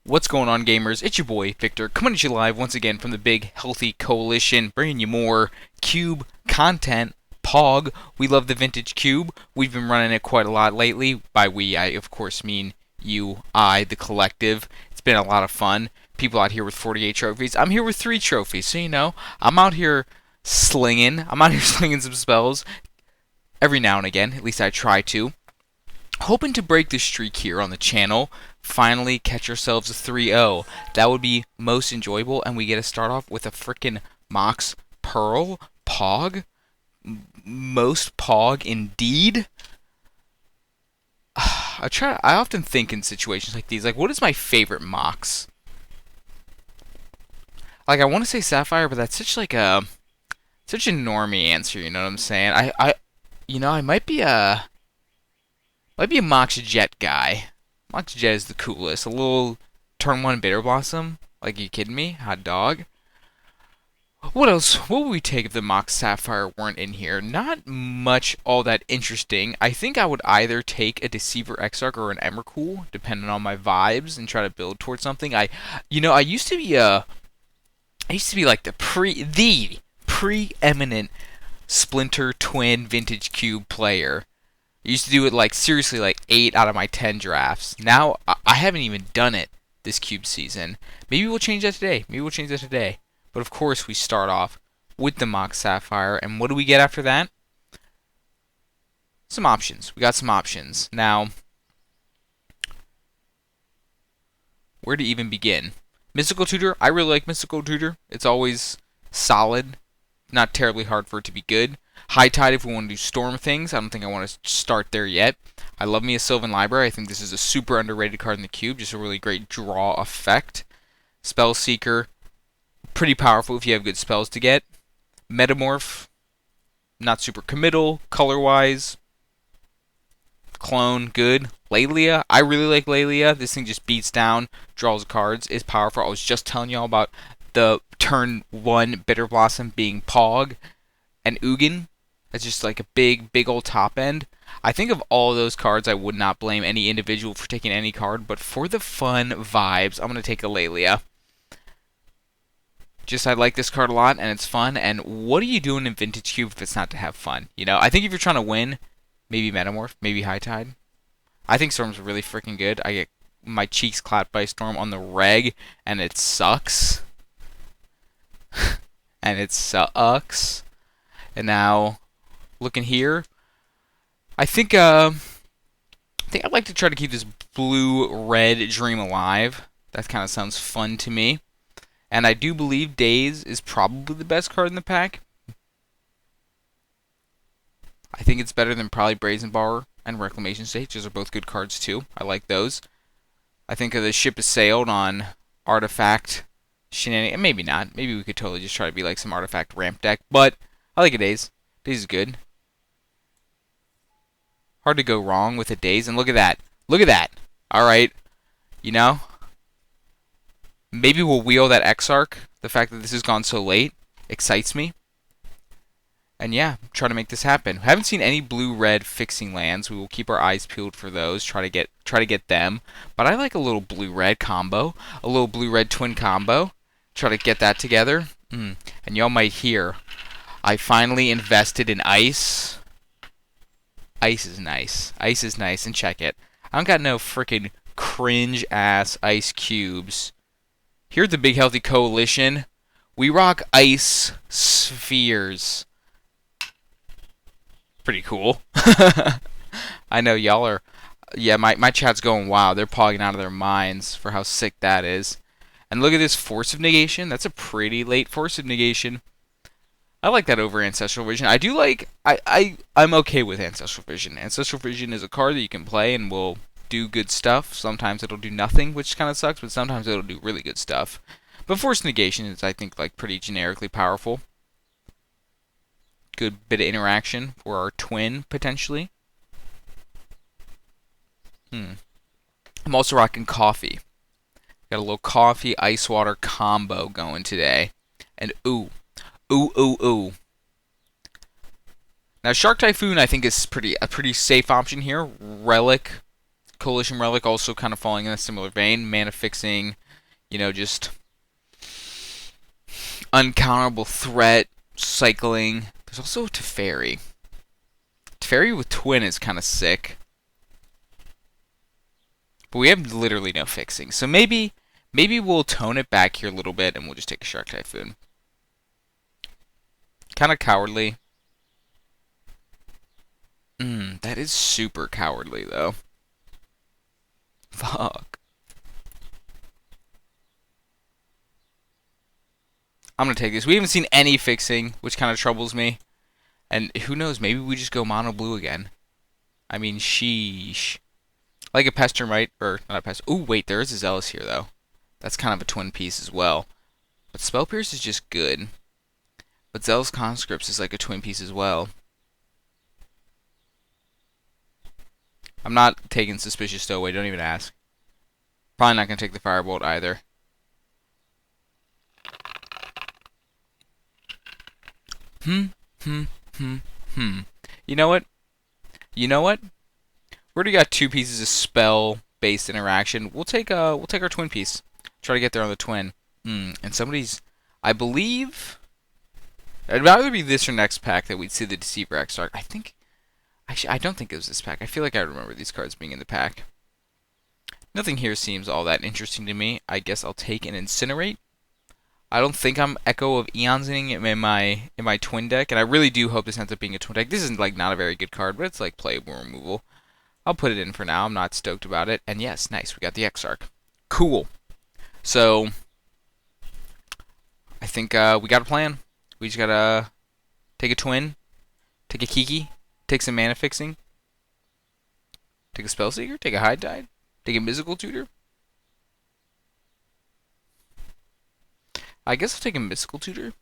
What's going on, gamers? It's your boy, Victor, coming at you live once again from the Big Healthy Coalition, bringing you more cube content. Pog, we love the vintage cube. We've been running it quite a lot lately. By we, I of course mean you, the collective. It's been a lot of fun. People out here with 48 trophies. I'm here with 3 trophies, so you know, I'm out here slinging. I'm out here slinging some spells every now and again. At least I try to. Hoping to break the streak here on the channel. Finally catch ourselves a 3-0. That would be most enjoyable, and we get to start off with a frickin' Mox Pearl Pog. Most Pog indeed. I often think in situations like these, like, what is my favorite Mox? Like, I want to say Sapphire, but that's such a normie answer. You know what I'm saying? I might be a Mox Jet guy. Mox Jet is the coolest. A little turn 1 Bitter Blossom. Like, are you kidding me? Hot dog. What else? What would we take if the Mox Sapphire weren't in here? Not much all that interesting. I think I would either take a Deceiver Exarch or an Emrakul, depending on my vibes, and try to build towards something. I used to be like the preeminent Splinter Twin Vintage Cube player. I used to do it like seriously like 8 out of my 10 drafts. Now I haven't even done it this cube season. Maybe we'll change that today. But of course we start off with the Mox Sapphire, and what do we get after that? Some options. We got some options. Now, where to even begin? Mystical Tutor. I really like Mystical Tutor. It's always solid. Not terribly hard for it to be good. High Tide if we want to do storm things. I don't think I want to start there yet. I love me a Sylvan Library. I think this is a super underrated card in the cube. Just a really great draw effect. Spell Seeker. Pretty powerful if you have good spells to get. Metamorph. Not super committal. Color-wise. Clone. Good. Lelia. I really like Lelia. This thing just beats down. Draws cards. Is powerful. I was just telling y'all about the turn 1 Bitter Blossom being Pog. And Ugin. That's just like a big old top end. I think of all those cards, I would not blame any individual for taking any card, but for the fun vibes, I'm going to take a Lelia. Just, I like this card a lot, and it's fun, and what are you doing in Vintage Cube if it's not to have fun? You know, I think if you're trying to win, maybe Metamorph, maybe High Tide. I think Storm's really freaking good. I get my cheeks clapped by Storm on the reg, and it sucks. And it sucks. And now, looking here, I think I'd like to try to keep this blue-red Dream alive. That kind of sounds fun to me. And I do believe Daze is probably the best card in the pack. I think it's better than probably Brazen Bar and Reclamation Stage. Those are both good cards too. I like those. I think the ship has sailed on Artifact shenanigans. Maybe not. Maybe we could totally just try to be like some Artifact ramp deck. But I like a Daze. Daze is good. Hard to go wrong with a Daze. And look at that. Look at that. Alright. You know? Maybe we'll wheel that Exarch. The fact that this has gone so late excites me. And yeah, try to make this happen. Haven't seen any blue-red fixing lands. We will keep our eyes peeled for those. Try to get them. But I like a little blue-red combo. A little blue-red twin combo. Try to get that together. And y'all might hear, I finally invested in ice. Ice is nice. Ice is nice, and check it. I don't got no freaking cringe-ass ice cubes. Here at the Big Healthy Coalition, we rock ice spheres. Pretty cool. I know y'all are... Yeah, my chat's going wild. They're pogging out of their minds for how sick that is. And look at this Force of Negation. That's a pretty late Force of Negation. I like that over Ancestral Vision. I do like... I'm okay with Ancestral Vision. Ancestral Vision is a card that you can play and will do good stuff. Sometimes it'll do nothing, which kind of sucks, but sometimes it'll do really good stuff. But Force Negation is, I think, like pretty generically powerful. Good bit of interaction for our twin, potentially. I'm also rocking coffee. Got a little coffee ice water combo going today. And ooh. Now Shark Typhoon I think is a pretty safe option here. Relic Coalition Relic also kind of falling in a similar vein. Mana fixing, just uncounterable threat, cycling. There's also Teferi. Teferi with Twin is kind of sick. But we have literally no fixing. So maybe we'll tone it back here a little bit and we'll just take a Shark Typhoon. Kind of cowardly. That is super cowardly, though. Fuck. I'm going to take this. We haven't seen any fixing, which kind of troubles me. And who knows, maybe we just go mono blue again. I mean, sheesh. Like a Pestermite, or not a Pester. Ooh, wait, there is a Zealous here, though. That's kind of a twin piece as well. But Spell Pierce is just good. But Zealous Conscripts is like a twin piece as well. I'm not taking Suspicious Stowaway, don't even ask. Probably not going to take the Firebolt either. You know what? We already got 2 pieces of spell-based interaction. We'll take our twin piece. Try to get there on the twin. And somebody's, I believe, it'd either be this or next pack that we'd see the Deceiver Exarch. Actually, I don't think it was this pack. I feel like I remember these cards being in the pack. Nothing here seems all that interesting to me. I guess I'll take an Incinerate. I don't think I'm Echo of Eonzing in my twin deck, and I really do hope this ends up being a twin deck. This is like not a very good card, but it's like playable removal. I'll put it in for now. I'm not stoked about it. And yes, nice. We got the Exarch. Cool. So I think we got a plan. We just gotta take a twin, take a Kiki, take some mana fixing, take a Spellseeker, take a Hide Tide, take a Mystical Tutor. I guess I'll take a Mystical Tutor.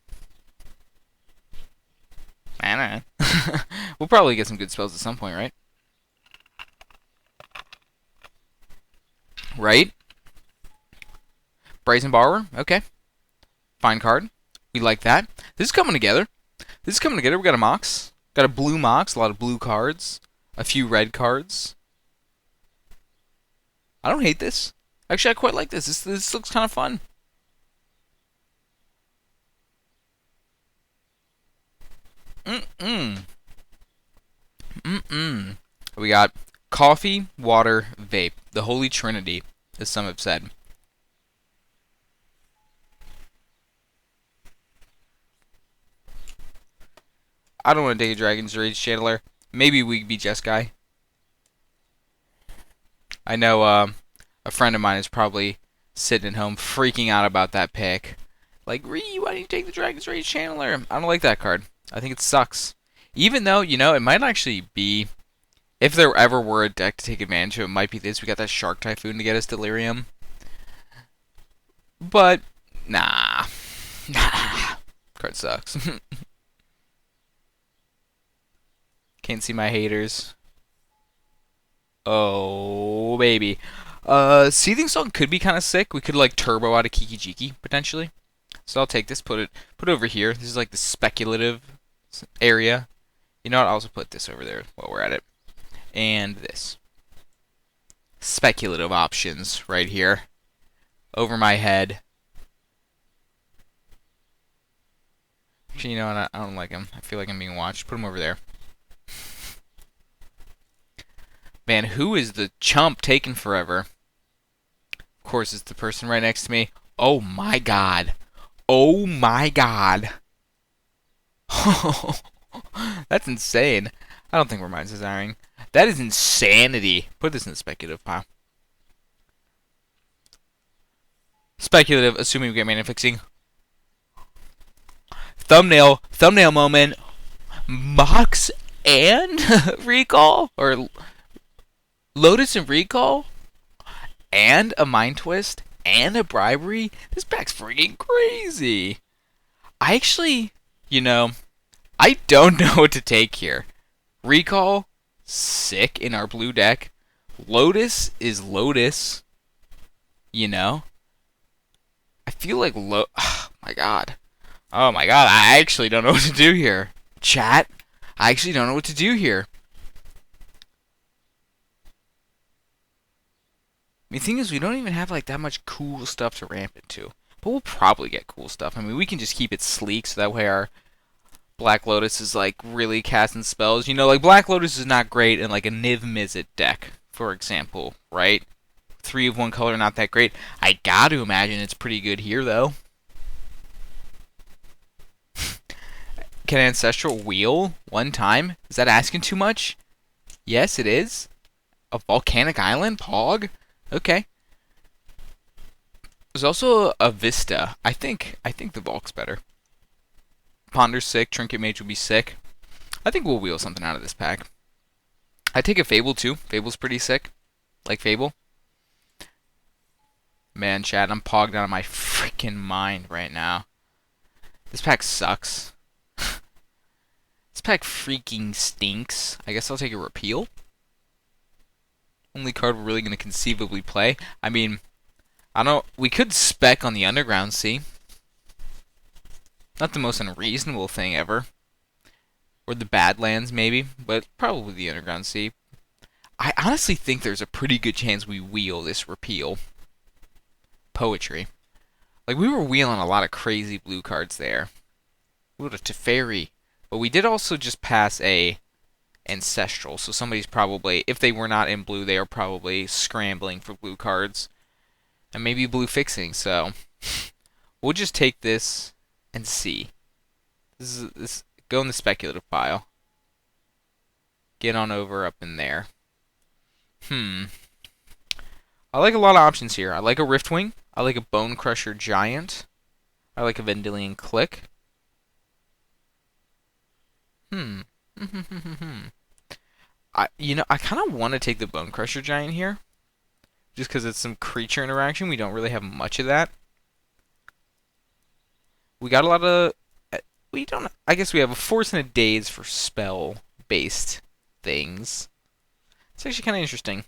I don't know. We'll probably get some good spells at some point, right? Right? Brazen Borrower. Okay. Fine card. We like that. This is coming together. We got a Mox. Got a blue Mox. A lot of blue cards. A few red cards. I don't hate this. Actually, I quite like this. This looks kind of fun. We got coffee, water, vape. The Holy Trinity, as some have said. I don't want to take a Dragon's Rage Channeler. Maybe we could be Jeskai. I know a friend of mine is probably sitting at home freaking out about that pick. Like, why don't you take the Dragon's Rage Channeler? I don't like that card. I think it sucks. Even though, it might actually be, if there ever were a deck to take advantage of, it might be this. We got that Shark Typhoon to get us Delirium. But, nah. Card sucks. Can't see my haters. Oh, baby. Seething Song could be kind of sick. We could, like, turbo out a Kiki Jiki, potentially. So I'll take this, put it over here. This is like the speculative area. You know what? I'll also put this over there while we're at it. And this. Speculative options right here. Over my head. Actually, you know what? I don't like him. I feel like I'm being watched. Put him over there. Man, who is the chump taking forever? Of course, it's the person right next to me. Oh my god. Oh my god. That's insane. I don't think we're Mind's Desiring. That is insanity. Put this in the speculative pile. Speculative, assuming we get mana fixing. Thumbnail moment. Mox and Recall? Or Lotus and Recall? And a Mind Twist? And a Bribery? This pack's freaking crazy. I actually, I don't know what to take here. Recall, sick in our blue deck. Lotus is Lotus. I feel like oh my god. Oh my god, I actually don't know what to do here. Chat, I actually don't know what to do here. The thing is, we don't even have like that much cool stuff to ramp into. But we'll probably get cool stuff. I mean, we can just keep it sleek so that way our Black Lotus is like really casting spells. You know, like Black Lotus is not great in like a Niv Mizzet deck, for example, right? 3 of one color, not that great. I gotta imagine it's pretty good here, though. Can Ancestral wheel one time? Is that asking too much? Yes, it is. A volcanic island? Pog? Okay. There's also a Vista. I think the Volk's better. Ponder's sick. Trinket Mage would be sick. I think we'll wheel something out of this pack. I take a Fable, too. Fable's pretty sick. Like Fable. Man, chat, I'm pogged out of my freaking mind right now. This pack sucks. This pack freaking stinks. I guess I'll take a Repeal. Only card we're really going to conceivably play. I mean, I don't know. We could spec on the Underground Sea. Not the most unreasonable thing ever. Or the Badlands, maybe. But probably the Underground Sea. I honestly think there's a pretty good chance we wheel this Repeal. Poetry. Like, we were wheeling a lot of crazy blue cards there. We wheeled a Teferi. But we did also just pass a Ancestral. So somebody's probably, if they were not in blue, they are probably scrambling for blue cards. And maybe blue fixing. So, we'll just take this and see. This go in the speculative pile. Get on over up in there. I like a lot of options here. I like a Riftwing. I like a Bone Crusher Giant. I like a Vendilion Click. I kind of want to take the Bone Crusher Giant here. Just because it's some creature interaction. We don't really have much of that. We got a lot of... We don't... I guess we have a Force and a Daze for spell-based things. It's actually kind of interesting.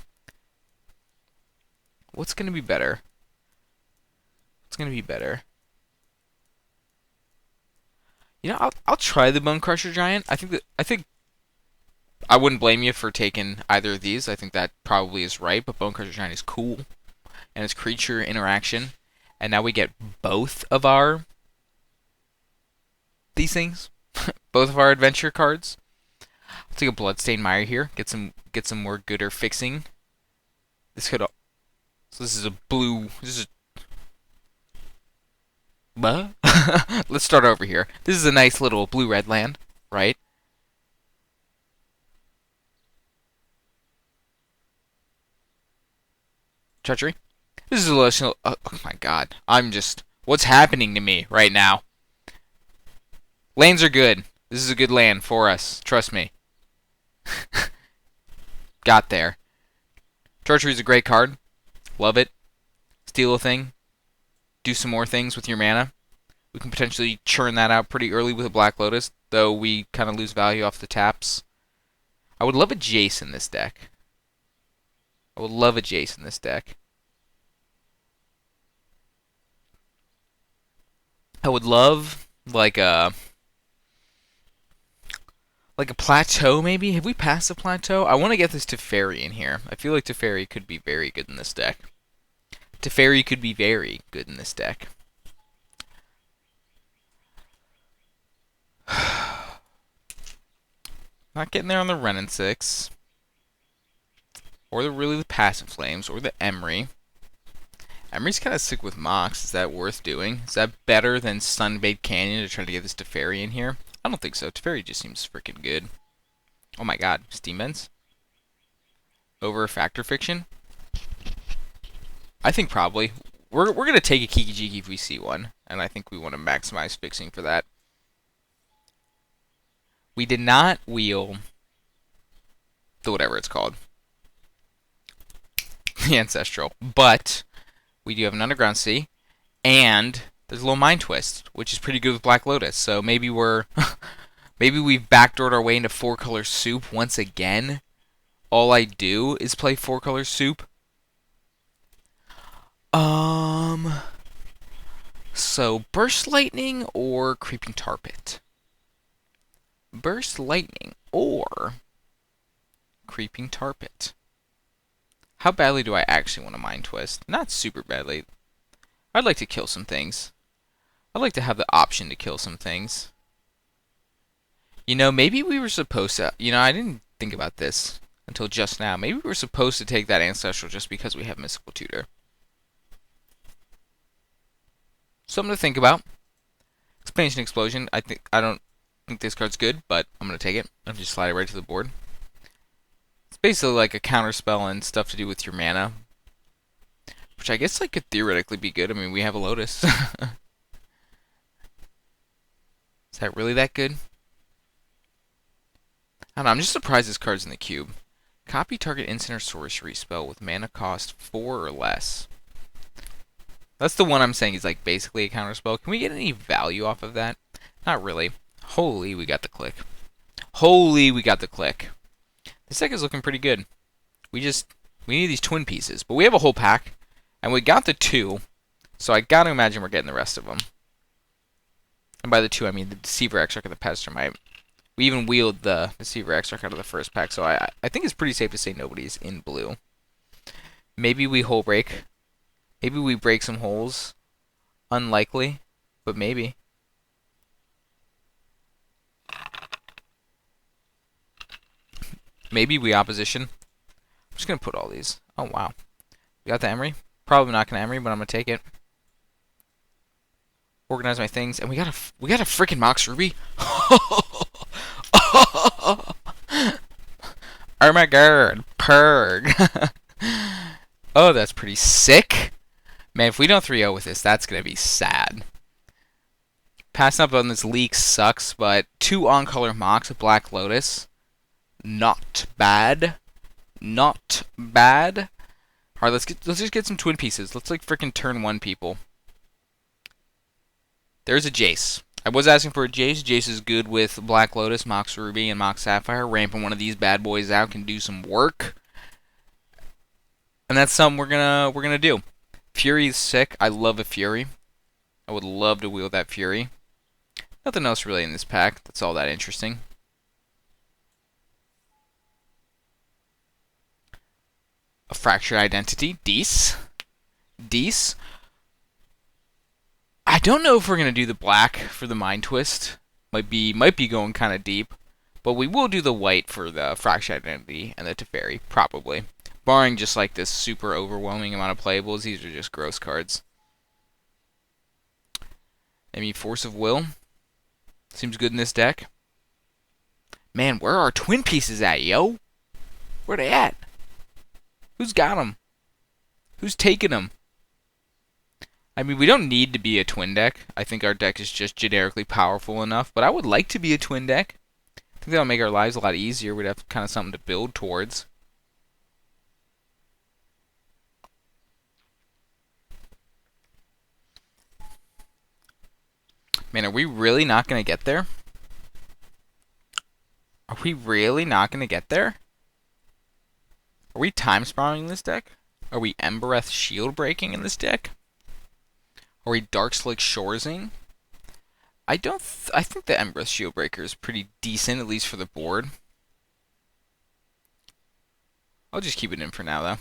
What's going to be better? What's going to be better? You know, I'll try the Bone Crusher Giant. I think I wouldn't blame you for taking either of these. I think that probably is right, but Bone Crusher Giant is cool. And it's creature interaction. And now we get both of these things. Both of our adventure cards. I'll take a Bloodstained Mire here. Get some more gooder fixing. This could... So this is a blue... This is Let's start over here. This is a nice little blue-red land, right? Treachery. This is a little... Oh my god. I'm just... What's happening to me right now? Lands are good. This is a good land for us. Trust me. Got there. Treachery is a great card. Love it. Steal a thing. Do some more things with your mana. We can potentially churn that out pretty early with a Black Lotus, though we kind of lose value off the taps. I would love a Jace in this deck. I would love a Jace in this deck. I would love like a plateau maybe. Have we passed a plateau? I want to get this Teferi in here. I feel like Teferi could be very good in this deck. Teferi could be very good in this deck. Not getting there on the Renin 6. Or the Passive Flames. Or the Emery. Emery's kind of sick with Mox. Is that worth doing? Is that better than Sunbathed Canyon to try to get this Teferi in here? I don't think so. Teferi just seems freaking good. Oh my god. Steam Vents? Over Factor Fiction? I think probably. We're going to take a Kiki Jiki if we see one. And I think we want to maximize fixing for that. We did not wheel the whatever it's called. The Ancestral. But we do have an Underground Sea. And there's a little Mind Twist, which is pretty good with Black Lotus. So maybe we're... maybe we've backdoored our way into 4-color soup once again. All I do is play 4-color soup. So, Burst Lightning or Creeping Tar Pit? Burst Lightning or Creeping Tar Pit. How badly do I actually want to Mind Twist? Not super badly. I'd like to kill some things. I'd like to have the option to kill some things. You know, maybe we were supposed to... You know, I didn't think about this until just now. Maybe we were supposed to take that Ancestral just because we have Mystical Tutor. Something to think about. Expansion Explosion. I don't think this card's good, but I'm going to take it. I'll just slide it right to the board. It's basically like a counterspell and stuff to do with your mana. Which I guess like could theoretically be good. I mean, we have a Lotus. Is that really that good? I don't know, I'm just surprised this card's in the cube. Copy target instant or sorcery spell with mana cost 4 or less. That's the one I'm saying is like basically a counterspell. Can we get any value off of that? Not really. Holy, we got the click. Holy, we got the click. This deck is looking pretty good. We need these twin pieces. But we have a whole pack. And we got the 2. So I gotta imagine we're getting the rest of them. And by the 2, I mean the Deceiver Exarch and the Pestermite. We even wheeled the Deceiver Exarch out of the first pack. So I think it's pretty safe to say nobody's in blue. Maybe we hole break. Maybe we break some holes. Unlikely. But maybe. Maybe we opposition. I'm just going to put all these. Oh, wow. We got the Emery. Probably not going to Emery, but I'm going to take it. Organize my things. And we got a freaking Mox Ruby. Oh my god. Purg. Oh, that's pretty sick. Man, if we don't 3-0 with this, that's going to be sad. Passing up on this leak sucks, but 2 on-color Mox, Black Lotus. Not bad. Not bad. Alright, let's just get some twin pieces. Let's like freaking turn 1 people. There's a Jace. I was asking for a Jace. Jace is good with Black Lotus, Mox Ruby, and Mox Sapphire. Ramping one of these bad boys out can do some work. And that's something we're gonna do. Fury is sick. I love a Fury. I would love to wield that Fury. Nothing else really in this pack that's all that interesting. A Fractured Identity. Deece. I don't know if we're going to do the black for the Mind Twist. Might be going kind of deep. But we will do the white for the Fractured Identity and the Teferi, probably. Barring just like this super overwhelming amount of playables, these are just gross cards. Maybe Force of Will. Seems good in this deck. Man, where are our twin pieces at, yo? Where they at? Who's got them? Who's taking them? I mean, we don't need to be a twin deck. I think our deck is just generically powerful enough. But I would like to be a twin deck. I think that'll make our lives a lot easier. We'd have kind of something to build towards. Man, are we really not going to get there? Are we really not going to get there? Are we time sprawling this deck? Are we Embereth shield breaking in this deck? Are we Darkslick Shoresing? I think the Embereth shield breaker is pretty decent, at least for the board. I'll just keep it in for now, though.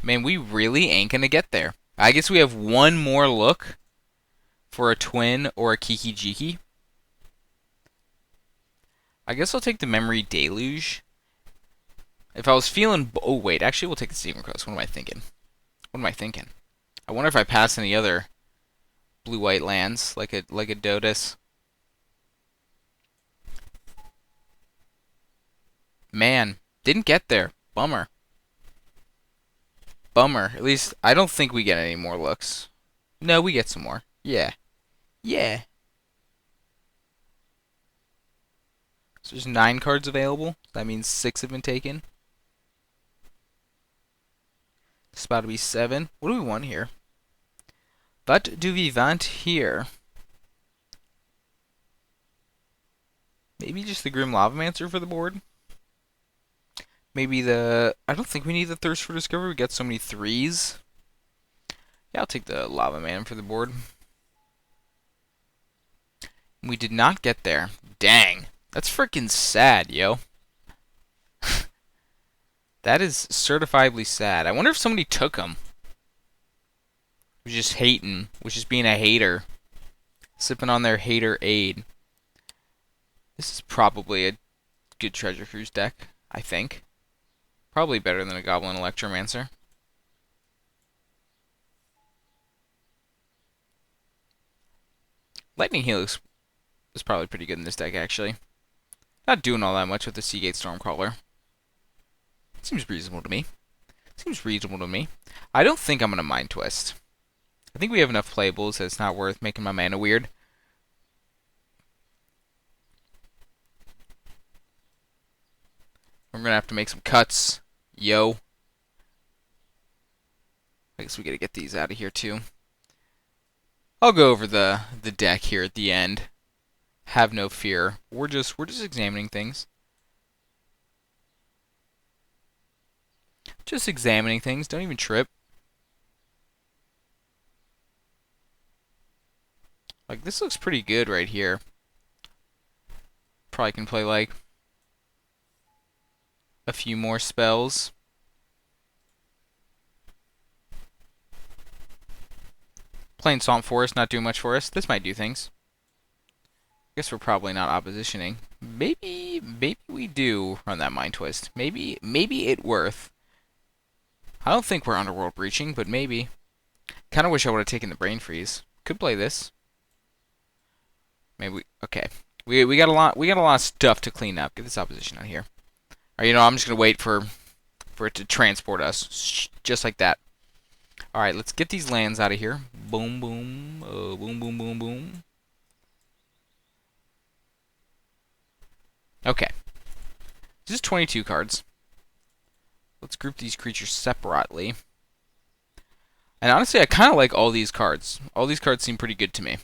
Man, we really ain't gonna get there. I guess we have one more look for a twin or a Kiki Jiki. I guess I'll take the Memory Deluge. If I was feeling... Oh, wait. Actually, we'll take the Steamer Coast. What am I thinking? I wonder if I pass any other blue-white lands, like a Lotus. Man, didn't get there. Bummer. At least, I don't think we get any more looks. No, we get some more. Yeah. So there's 9 cards available. That means 6 have been taken. It's about to be 7. What do we want here? What do we want here? Maybe just the Grim Lavamancer for the board? Maybe the... I don't think we need the Thirst for Discovery. We got so many 3s. Yeah, I'll take the Lava Man for the board. We did not get there. Dang. That's freaking sad, yo. That is certifiably sad. I wonder if somebody took him. Was just hating. Was just being a hater. Sipping on their hater aid. This is probably a good Treasure Cruise deck, I think. Probably better than a Goblin Electromancer. Lightning Helix is probably pretty good in this deck, actually. Not doing all that much with the Seagate Stormcrawler. Seems reasonable to me. Seems reasonable to me. I don't think I'm going to Mind Twist. I think we have enough playables that it's not worth making my mana weird. We're going to have to make some cuts. Yo. I guess we got to get these out of here, too. I'll go over the deck here at the end. Have no fear. We're just examining things. Just examining things. Don't even trip. Like, this looks pretty good right here. Probably can play, like, a few more spells. Playing Swamp Forest, not doing much for us. This might do things. I guess we're probably not oppositioning. Maybe we do run that Mind Twist. Maybe it worth. I don't think we're Underworld Breaching, but maybe. Kind of wish I would have taken the Brain Freeze. Could play this. Maybe okay. We got a lot of stuff to clean up. Get this opposition out here. Alright, you know, I'm just gonna wait for it to transport us. Just like that. Alright, let's get these lands out of here. Boom, boom. Boom, boom, boom, boom. Okay. This is 22 cards. Let's group these creatures separately. And honestly, I kind of like all these cards. All these cards seem pretty good to me.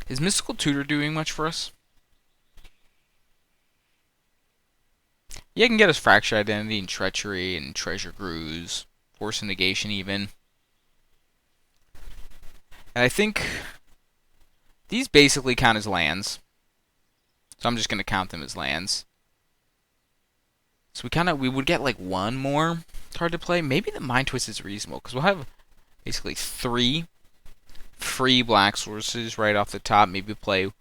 Is Mystical Tutor doing much for us? Yeah, it can get us Fractured Identity and Treachery and Treasure Cruise. Force of Negation even. And I think these basically count as lands. So I'm just going to count them as lands. So we would get like one more card to play. Maybe the Mind Twist is reasonable because we'll have basically 3 free black sources right off the top. Maybe play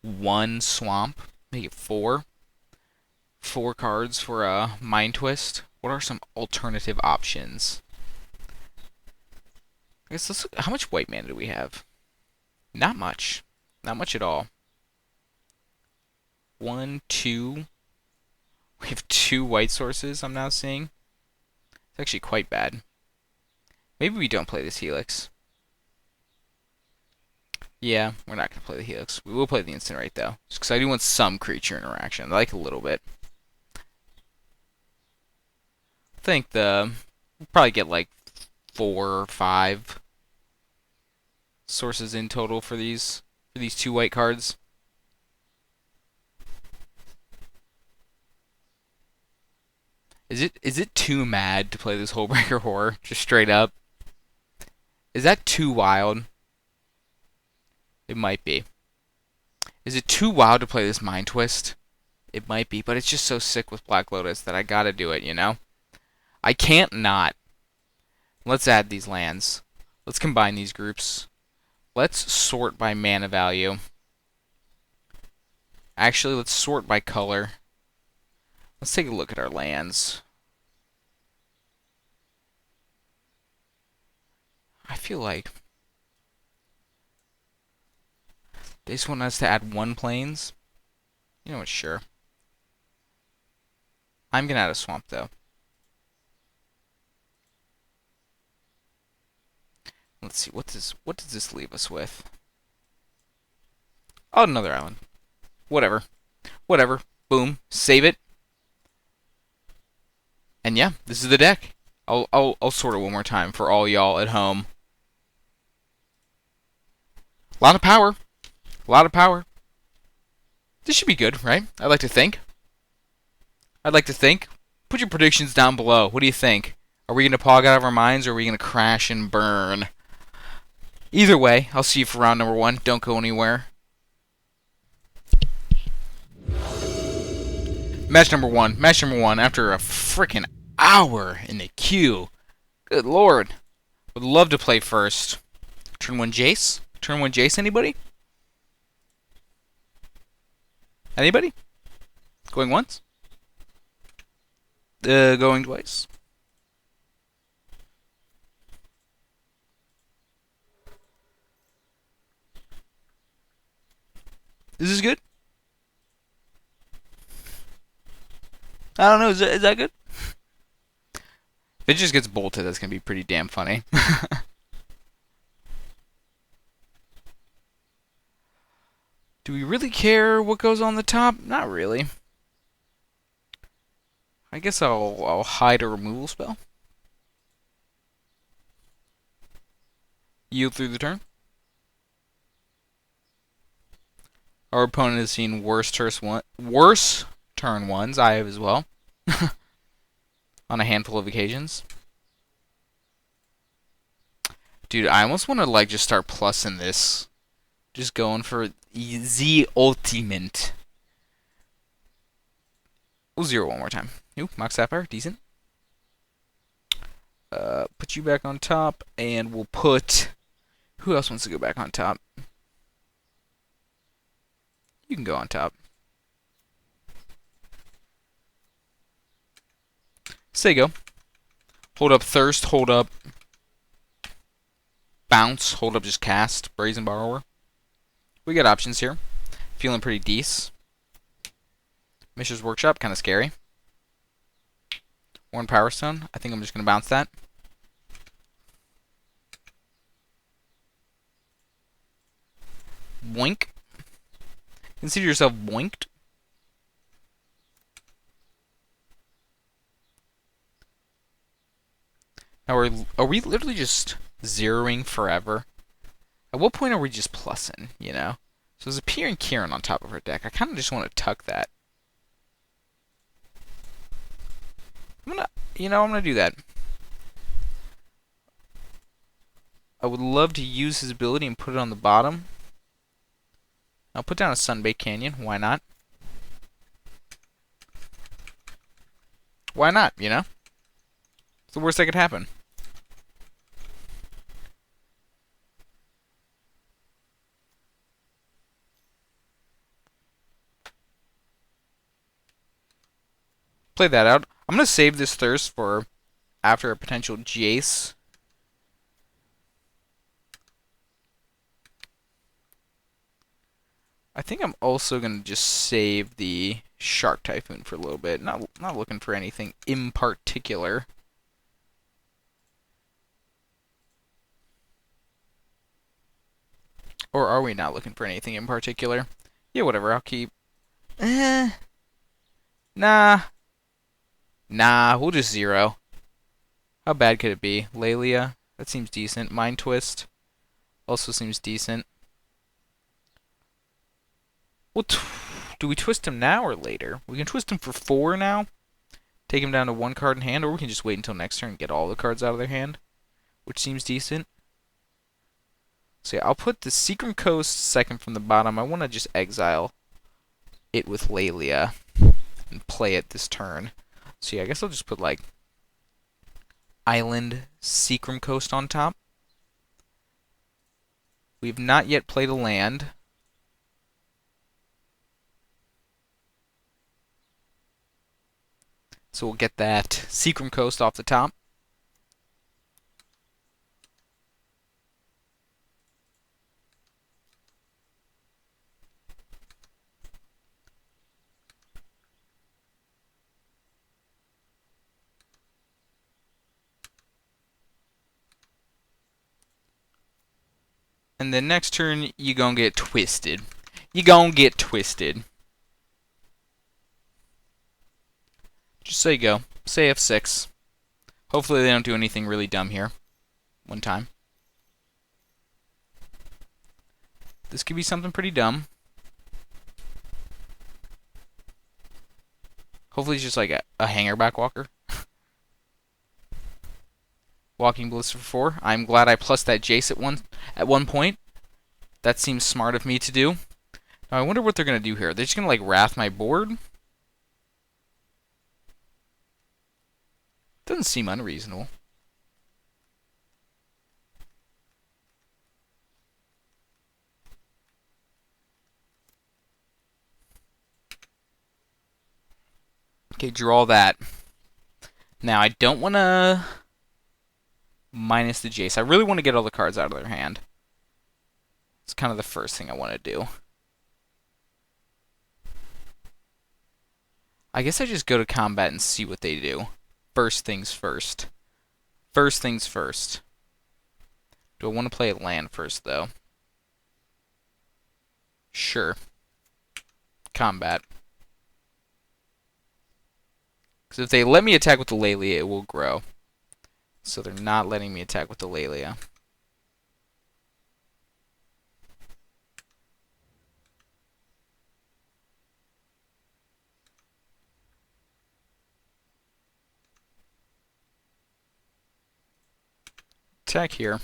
1 swamp. Make it 4. 4 cards for a Mind Twist. What are some alternative options? I guess let's look. How much white mana do we have? Not much. Not much at all. 1, 2. We have 2 white sources I'm now seeing. It's actually quite bad. Maybe we don't play this Helix. Yeah, we're not going to play the Helix. We will play the Incinerate, though. Just because I do want some creature interaction. I like a little bit. I think we'll probably get like 4 or 5 sources in total for these 2 white cards. Is it too mad to play this Hullbreaker Horror? Just straight up. Is that too wild? It might be. Is it too wild to play this Mind Twist? It might be, but it's just so sick with Black Lotus that I gotta do it, you know? I can't not. Let's add these lands. Let's combine these groups. Let's sort by mana value. Actually, let's sort by color. Let's take a look at our lands. I feel like they just want us to add 1 plains. You know what? Sure. I'm gonna add a swamp though. Let's see, what does this leave us with? Oh, another island. Whatever. Whatever. Boom. Save it. And yeah, this is the deck. I'll sort it one more time for all y'all at home. A lot of power. A lot of power. This should be good, right? I'd like to think. Put your predictions down below. What do you think? Are we going to pog out of our minds, or are we going to crash and burn? Either way, I'll see you for round number 1. Don't go anywhere. Match number one. Match number one after a freaking hour in the queue. Good lord. Would love to play first. Turn one Jace? Turn one Jace, anybody? Anybody? Going once? Going twice. Is this good? I don't know, is that good? If it just gets bolted, that's gonna be pretty damn funny. Do we really care what goes on the top? Not really. I guess I'll hide a removal spell. Yield through the turn. Our opponent has seen worse turn ones. I have as well. On a handful of occasions. Dude, I almost want to like just start plussing this. Just going for the ultimate. We'll zero one more time. Ooh, Mox Sapphire, decent. Put you back on top, and we'll put... Who else wants to go back on top? You can go on top. Say go. Hold up Thirst, hold up Bounce, hold up just Cast, Brazen Borrower. We got options here. Feeling pretty decent. Mishra's Workshop, kind of scary. One Power Stone. I think I'm just going to bounce that. Boink. Consider yourself boinked. Now, are we literally just zeroing forever? At what point are we just plussing, you know? So there's a Pier and Kieran on top of her deck. I kind of just want to tuck that. I'm gonna do that. I would love to use his ability and put it on the bottom. I'll put down a Sunbaked Canyon. Why not? Why not, you know? It's the worst that could happen. Play that out. I'm going to save this Thirst for after a potential Jace. I think I'm also going to just save the Shark Typhoon for a little bit. Not looking for anything in particular. Or are we not looking for anything in particular? Yeah, whatever, I'll keep... Nah, we'll just zero. How bad could it be? Lelia, that seems decent. Mind Twist also seems decent. Well, do we twist him now or later? We can twist him for 4 now. Take him down to 1 card in hand, or we can just wait until next turn and get all the cards out of their hand, which seems decent. So yeah, I'll put the Seacrum Coast second from the bottom. I want to just exile it with Lelia and play it this turn. So yeah, I guess I'll just put like Island Seacrum Coast on top. We've not yet played a land. So we'll get that Seacrum Coast off the top. And then next turn, you gonna get twisted. You gonna get twisted. Just say go. Say F6. Hopefully they don't do anything really dumb here. One time. This could be something pretty dumb. Hopefully it's just like a hangerback walker. Walking Ballista for 4. I'm glad I plussed that Jace at one point. That seems smart of me to do. Now I wonder what they're gonna do here. They're just gonna like Wrath my board. Doesn't seem unreasonable. Okay, draw that. Now, I don't want to minus the Jace. I really want to get all the cards out of their hand. It's kind of the first thing I want to do. I guess I just go to combat and see what they do. First things first. First things first. Do I want to play a land first, though? Sure. Combat. Because if they let me attack with the Lelia, it will grow. So they're not letting me attack with the Lelia. Attack here.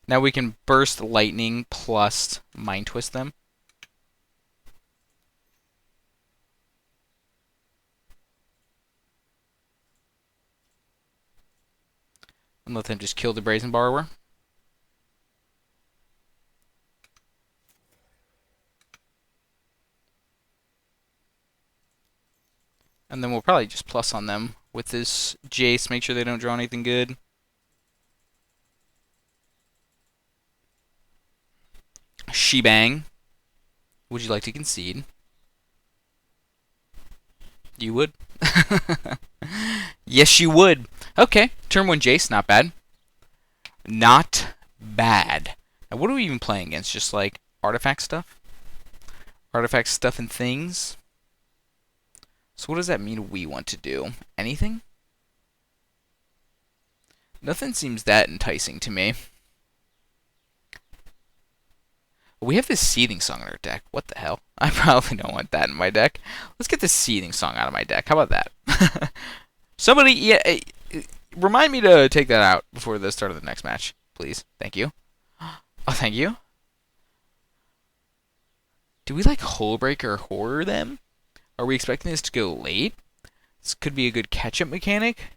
Now we can burst lightning plus mind twist them. And let them just kill the Brazen Borrower. And then we'll probably just plus on them with this Jace, make sure they don't draw anything good. Shebang. Would you like to concede? You would? Yes, you would. Okay, turn 1 Jace, not bad. Not bad. Now, what are we even playing against? Just like artifact stuff? Artifact stuff and things? So what does that mean we want to do? Anything? Nothing seems that enticing to me. We have this Seething Song in our deck. What the hell? I probably don't want that in my deck. Let's get this Seething Song out of my deck. How about that? Somebody, yeah, remind me to take that out before the start of the next match, please. Thank you. Oh, thank you. Do we like Hullbreaker or Horror them? Are we expecting this to go late? This could be a good catch-up mechanic.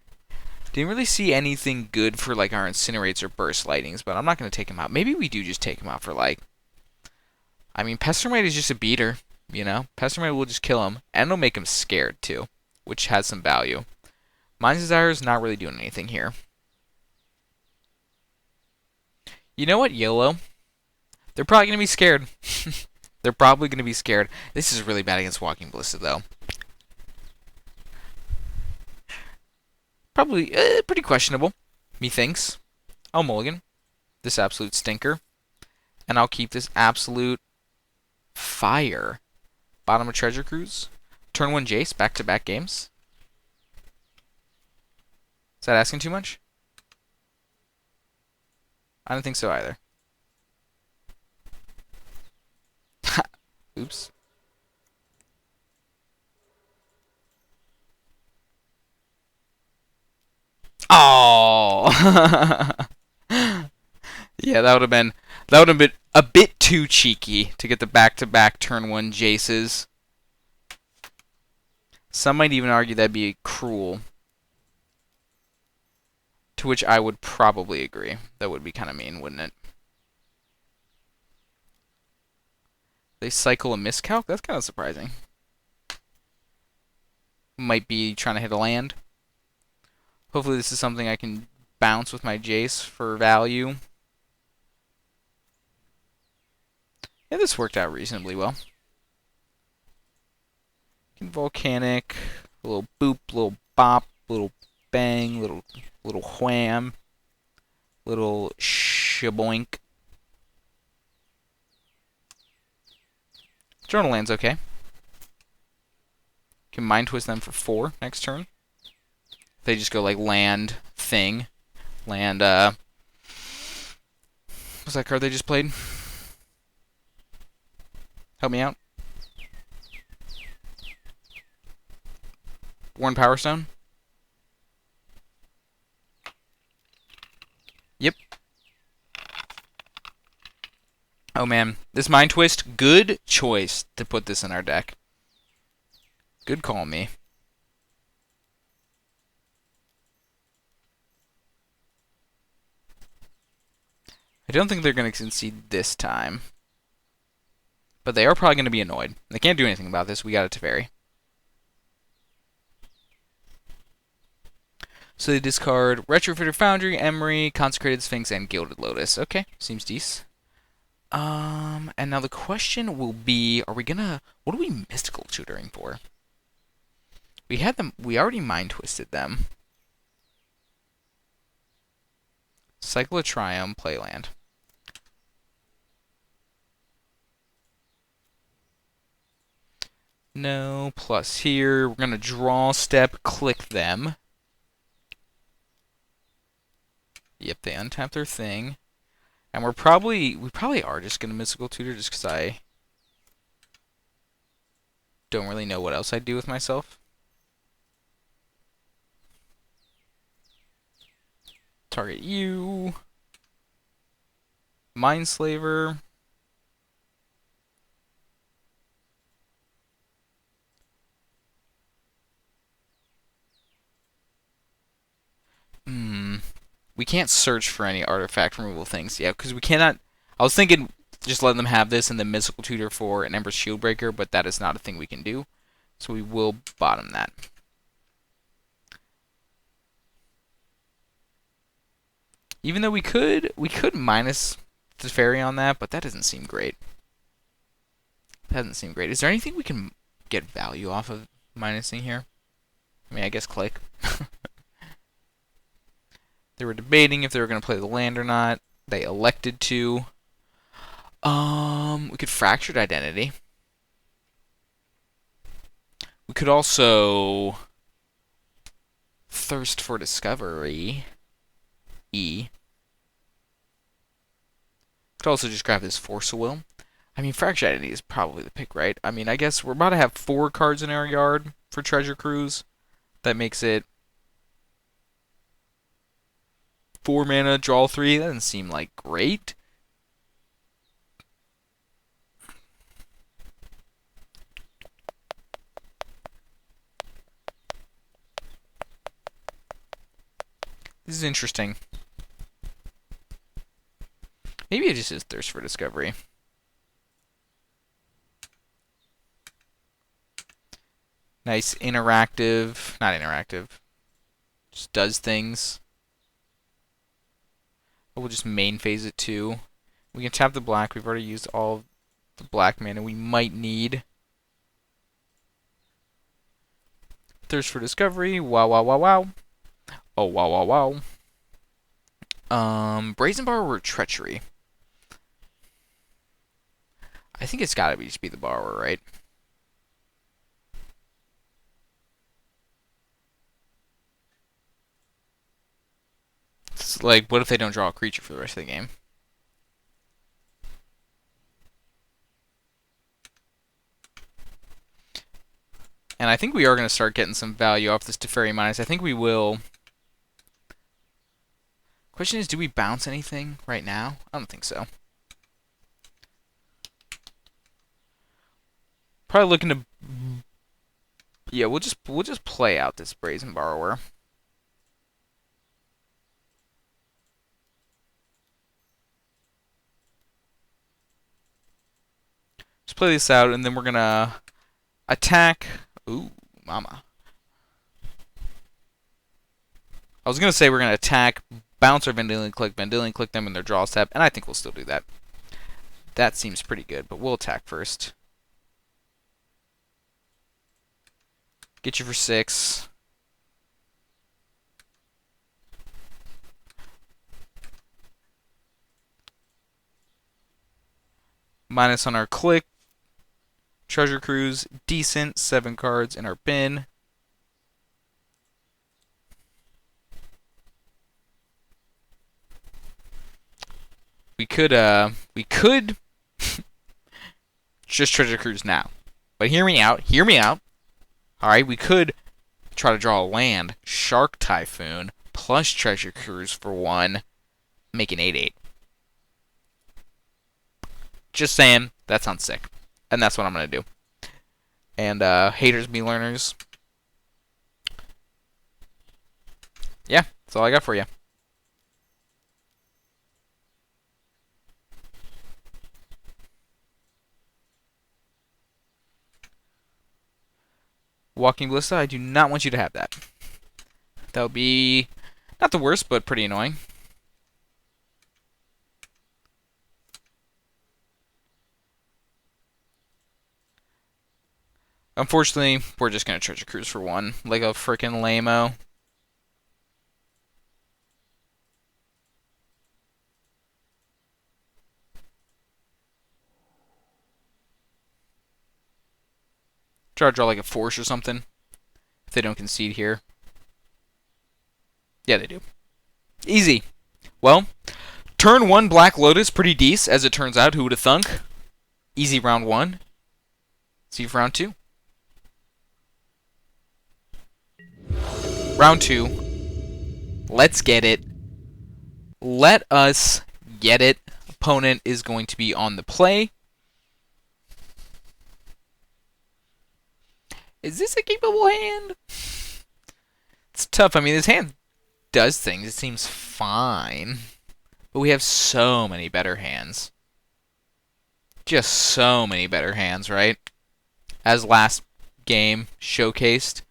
Didn't really see anything good for like our Incinerates or Burst Lightnings, but I'm not going to take him out. Maybe we do just take him out for like... I mean, Pestermite is just a beater, you know? Pestermite will just kill him, and it'll make him scared, too, which has some value. Mind's Desire is not really doing anything here. You know what, YOLO? They're probably going to be scared. They're probably going to be scared. This is really bad against Walking Ballista, though. Probably pretty questionable, methinks. I'll mulligan this absolute stinker. And I'll keep this absolute fire. Bottom of Treasure Cruise. Turn 1 Jace, back-to-back games. Is that asking too much? I don't think so either. Oops. Oh. Yeah, that would have been a bit too cheeky to get the back-to-back turn 1 Jaces. Some might even argue that'd be cruel. To which I would probably agree. That would be kind of mean, wouldn't it? They cycle a miscalc? That's kind of surprising. Might be trying to hit a land. Hopefully this is something I can bounce with my Jace for value. Yeah, this worked out reasonably well. Volcanic, a little boop, little bop, little bang, little wham, little shaboink. Journal land's okay. Can Mind Twist them for 4 next turn. They just go like land thing. Land, what's that card they just played? Help me out. Worn Power Stone? Yep. Oh man, this Mind Twist, good choice to put this in our deck. Good call, me. I don't think they're going to concede this time. But they are probably going to be annoyed. They can't do anything about this. We got a Teferi. So they discard Retrofitter Foundry, Emery, Consecrated Sphinx, and Gilded Lotus. Okay, seems decent. And now the question will be, are we gonna... What are we mystical tutoring for? We had them... We already mind twisted them. Cycle of Triumph, Playland. No, plus here. We're gonna draw step, click them. Yep, they untap their thing. And we probably are just gonna mystical tutor just because I don't really know what else I'd do with myself. Target you. Mindslaver. We can't search for any artifact removal things yet, because we cannot... I was thinking just letting them have this and then mystical tutor for an Ember's Shieldbreaker, but that is not a thing we can do. So we will bottom that. Even though we could minus the fairy on that, but that doesn't seem great. That doesn't seem great. Is there anything we can get value off of minusing here? I mean, I guess click. They were debating if they were going to play the land or not. They elected to. We could Fractured Identity. We could also Thirst for Discovery. E. Could also just grab this Force of Will. I mean, Fractured Identity is probably the pick, right? I mean, I guess we're about to have 4 cards in our yard for Treasure Cruise. That makes it 4 mana, draw 3. That doesn't seem like great. This is interesting. Maybe it just is Thirst for Discovery. Nice interactive. Not interactive. Just does things. We'll just main phase it too. We can tap the black. We've already used all the black mana we might need. Thirst for Discovery. Wow, wow, wow, wow. Oh, wow, wow, wow. Brazen Borrower or Treachery? I think it's gotta just be the Borrower, right? It's like, what if they don't draw a creature for the rest of the game? And I think we are going to start getting some value off this Teferi Minus. I think we will. Question is, do we bounce anything right now? I don't think so. Probably looking to... Yeah, we'll just play out this Brazen Borrower. Just play this out, and then we're gonna attack. Ooh, mama. I was gonna say we're gonna attack, bounce our Vendilion Click them in their draw step, and I think we'll still do that. That seems pretty good, but we'll attack first. Get you for 6. Minus on our click. Treasure Cruise, decent. 7 cards in our bin. We could just Treasure Cruise now. But hear me out. Alright, we could try to draw a land, Shark Typhoon, plus Treasure Cruise for 1, make an 8/8. Just saying, that sounds sick. And that's what I'm going to do. And haters be learners. Yeah, that's all I got for you. Walking Ballista, I do not want you to have that. That would be not the worst, but pretty annoying. Unfortunately, we're just going to Treasure Cruise for one. Like a freaking lame-o. Try to draw like a force or something. If they don't concede here. Yeah, they do. Easy. Well, turn 1 Black Lotus, pretty decent, as it turns out. Who would have thunk? Easy round 1. See you for round 2. Round 2. Let's get it. Let us get it. Opponent is going to be on the play. Is this a keepable hand? It's tough. I mean, this hand does things. It seems fine. But we have so many better hands. Just so many better hands, right? As last game showcased.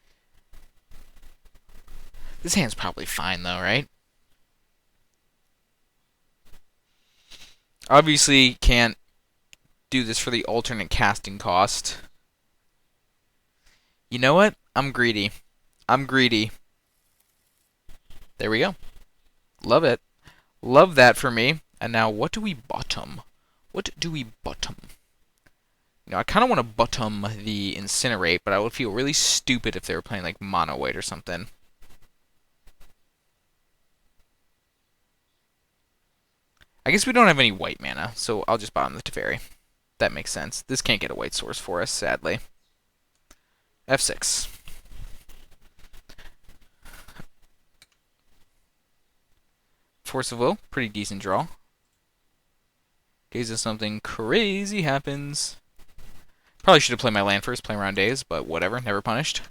This hand's probably fine, though, right? Obviously, can't do this for the alternate casting cost. You know what? I'm greedy. I'm greedy. There we go. Love it. Love that for me. And now, what do we bottom? What do we bottom? You know, I kind of want to bottom the Incinerate, but I would feel really stupid if they were playing like Mono White or something. I guess we don't have any white mana, so I'll just bottom the Teferi. That makes sense. This can't get a white source for us, sadly. F6. Force of Will, pretty decent draw. In case if something crazy happens. Probably should have played my land first, play around days, but whatever, never punished.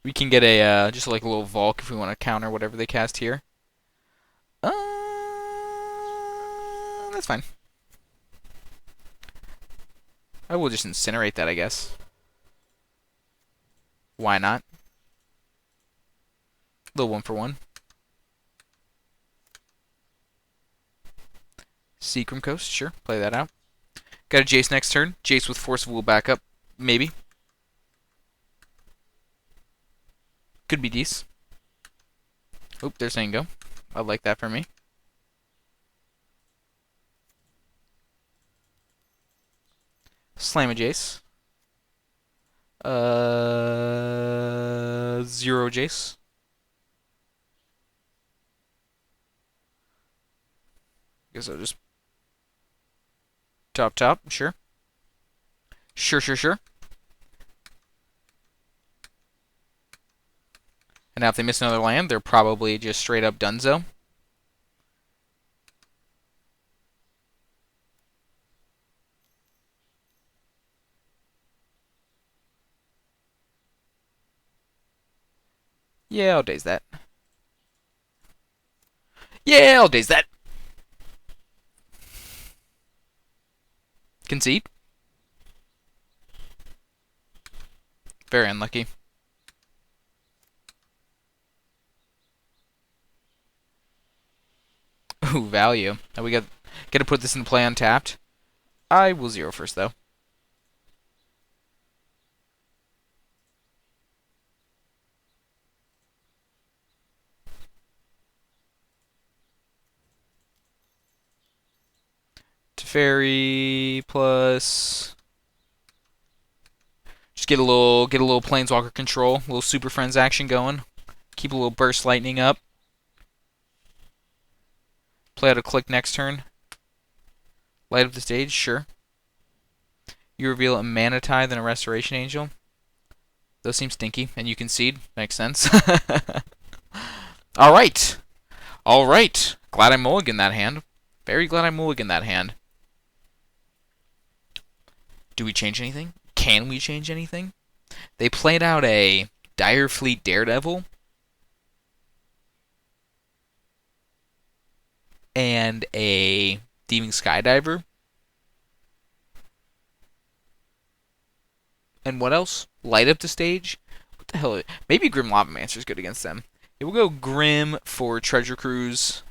We can get a just like a little Volk if we want to counter whatever they cast here. That's fine. I will just incinerate that, I guess. Why not? Little 1-for-1. Seacrum Coast, sure, play that out. Got a Jace next turn. Jace with Force of Will back up, maybe. Could be decent. Oop, there's Sango. I like that for me. Slam a Jace. 0 Jace. Guess I'll just top, sure. Sure. And now if they miss another land, they're probably just straight up donezo. Yeah, I'll daze that. Yeah, I'll daze that. Concede. Very unlucky. Ooh, value. Now we got to put this in play untapped. I will 0 first, though. Teferi plus. Just get a little Planeswalker control, a little Super Friends action going. Keep a little Burst Lightning up. Play out a click next turn. Light up the stage, sure. You reveal a Mana Tithe and a Restoration Angel. Those seem stinky, and you concede. Makes sense. Alright. Alright. Glad I mulliganed that hand. Very glad I mulliganed that hand. Do we change anything? Can we change anything? They played out a Dire Fleet Daredevil. And a Thieving Skydiver. And what else? Light up the stage? What the hell? Maybe Grim Lavamancer is good against them. Yeah, we'll go Grim for Treasure Cruise.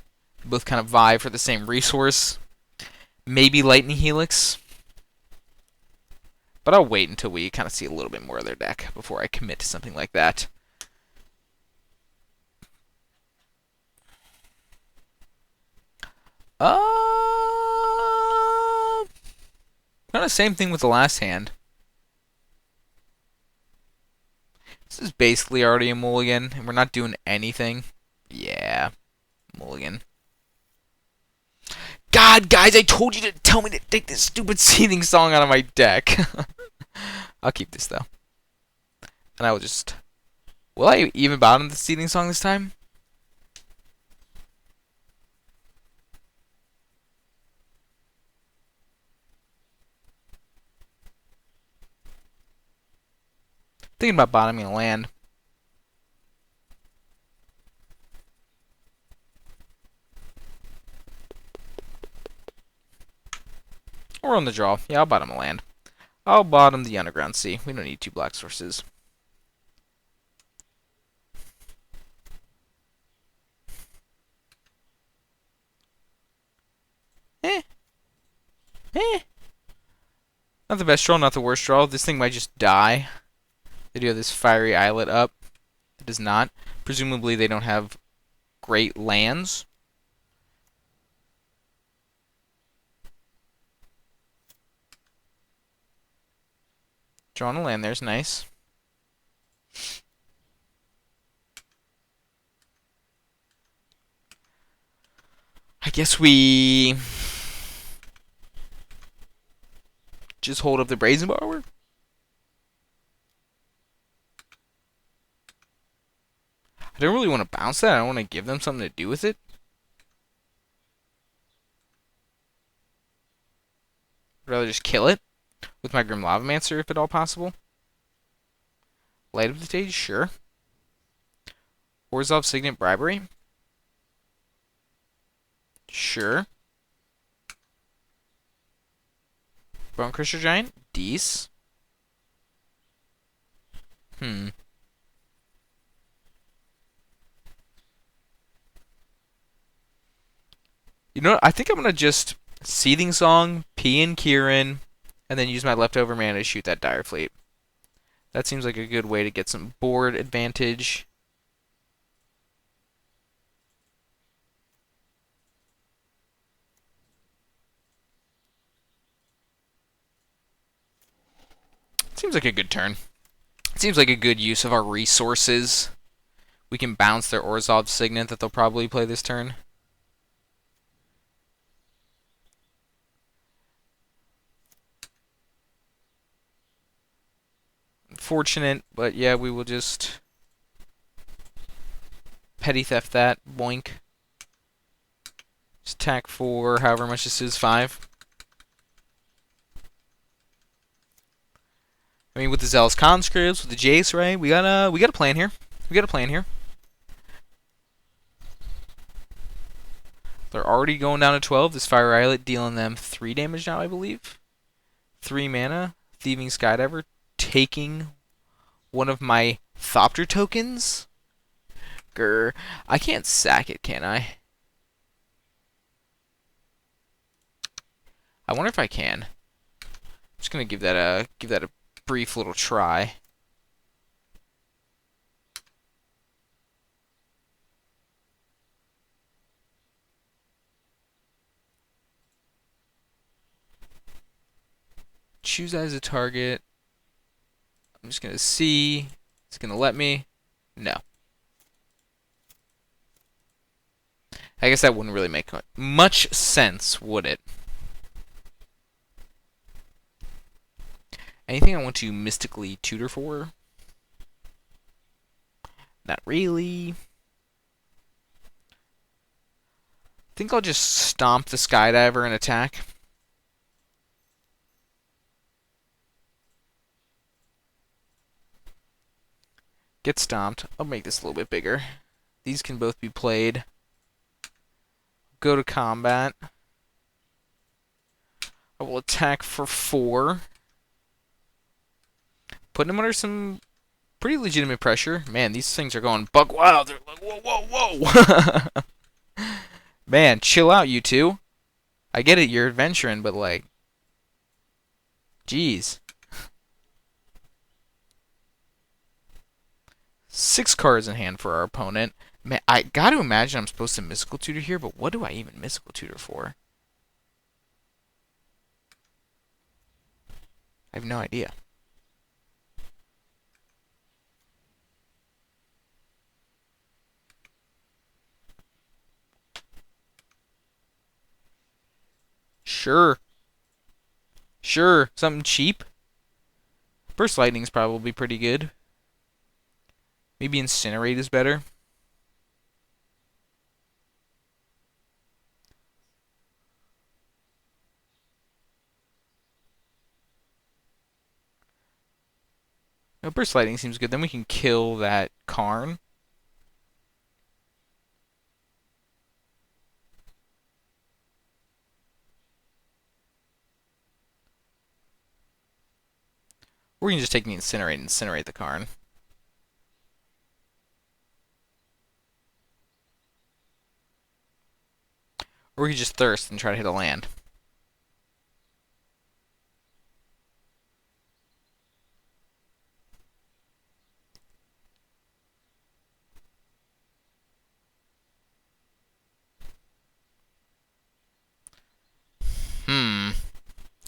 Both kind of vie for the same resource. Maybe Lightning Helix. But I'll wait until we kind of see a little bit more of their deck before I commit to something like that. Kind of same thing with the last hand. This is basically already a mulligan, and we're not doing anything. Yeah, mulligan. God, guys, I told you to tell me to take this stupid Seething Song out of my deck. I'll keep this, though. And I will just... Will I even bottom the Seething Song this time? Thinking about bottoming a land. Or on the draw. Yeah, I'll bottom a land. I'll bottom the Underground Sea. We don't need 2 black sources. Not the best draw, not the worst draw. This thing might just die. They do have this Fiery Islet up. It does not. Presumably they don't have great lands. Drawing a land there's nice. I guess we just hold up the Brazen Borrower. I don't really want to bounce that. I don't want to give them something to do with it. I'd rather just kill it with my Grim Lavamancer if at all possible. Light up the stage, sure. Orzhov Signet Bribery. Sure. Bone Crusher Giant, Dees. You know what? I think I'm going to just Seething Song, P and Kieran, and then use my leftover mana to shoot that Dire Fleet. That seems like a good way to get some board advantage. Seems like a good turn. Seems like a good use of our resources. We can bounce their Orzhov Signet that they'll probably play this turn. Unfortunate, but yeah, we will just petty theft that. Boink. Just attack for however much this is, 5. I mean, with the Zealous Conscripts, with the Jace, right? We got a plan here. We got a plan here. They're already going down to 12. This Fire Islet dealing them 3 damage now, I believe. 3 mana. Thieving Skydiver taking one of my Thopter tokens. Grr. I can't sack it, can I? I wonder if I can. I'm just gonna give that a brief little try. Choose as a target. I'm just gonna see. It's gonna let me. No. I guess that wouldn't really make much sense, would it? Anything I want to mystically tutor for? Not really. I think I'll just stomp the Skydiver and attack. Get stomped. I'll make this a little bit bigger. These can both be played. Go to combat. I will attack for 4. putting him under some pretty legitimate pressure. Man, these things are going buck wild. They're like, whoa, whoa, whoa. Man, chill out, you two. I get it, you're adventuring, but like, jeez. 6 cards in hand for our opponent. Man, I gotta imagine I'm supposed to mystical tutor here, but what do I even mystical tutor for? I have no idea. Sure. Sure. Something cheap. Burst Lightning's probably pretty good. Maybe Incinerate is better. No, Burst Lightning seems good. Then we can kill that Karn. Or we can just take the Incinerate and incinerate the Karn. Or we can just Thirst and try to hit a land.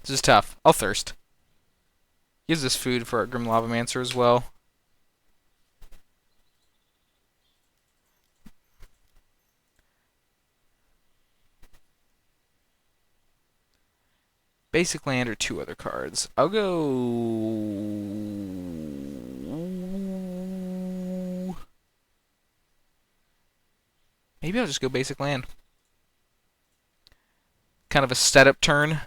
This is tough. I'll Thirst. Gives us food for our Grim Lavamancer as well. Basic land or 2 other cards. I'll go... Maybe I'll just go basic land. Kind of a setup turn.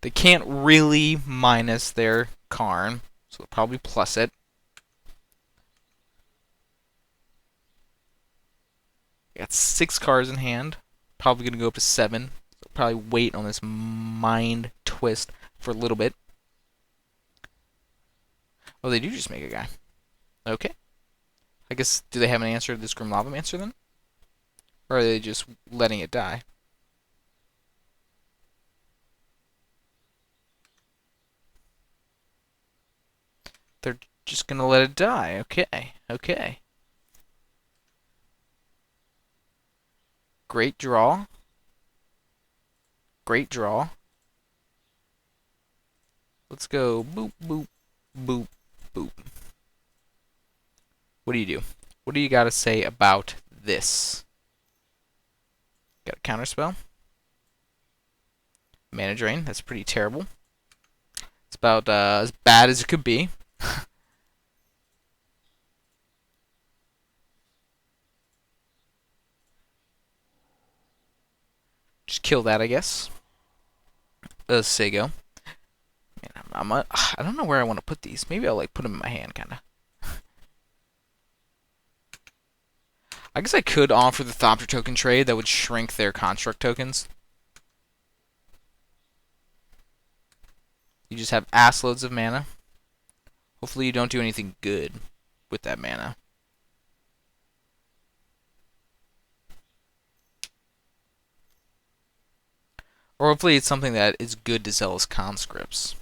They can't really minus their Karn, so they'll probably plus it. Got 6 cards in hand. Probably going to go up to 7. So probably wait on this mind twist for a little bit. Oh, they do just make a guy. Okay. I guess, do they have an answer to this Grim Lavamancer then? Or are they just letting it die? They're just going to let it die. Okay. Okay. Great draw. Great draw. Let's go boop, boop, boop, boop. What do you do? What do you got to say about this? Got a counterspell. Mana Drain. That's pretty terrible. It's about as bad as it could be. Just kill that, I guess. Sego. Man, I don't know where I want to put these. Maybe I'll like put them in my hand, kind of. I guess I could offer the Thopter token trade that would shrink their construct tokens. You just have ass loads of mana. Hopefully you don't do anything good with that mana. Or hopefully it's something that is good to sell as conscripts.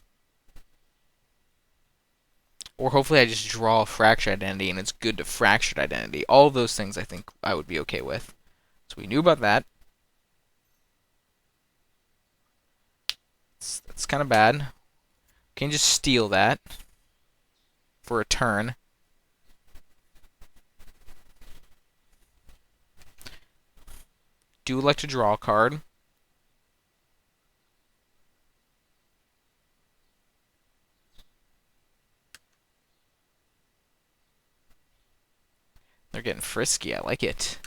Or hopefully I just draw a Fractured Identity and it's good to Fractured Identity. All of those things I think I would be okay with. So we knew about that. That's kind of bad. Can just steal that for a turn. Do like to draw a card. They're getting frisky. I like it.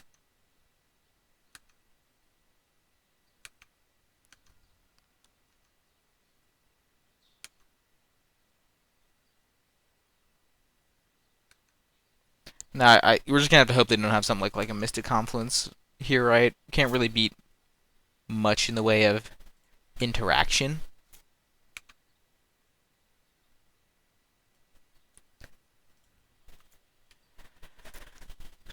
Now, we're just gonna have to hope they don't have something like a Mystic Confluence here, right? Can't really beat much in the way of interaction.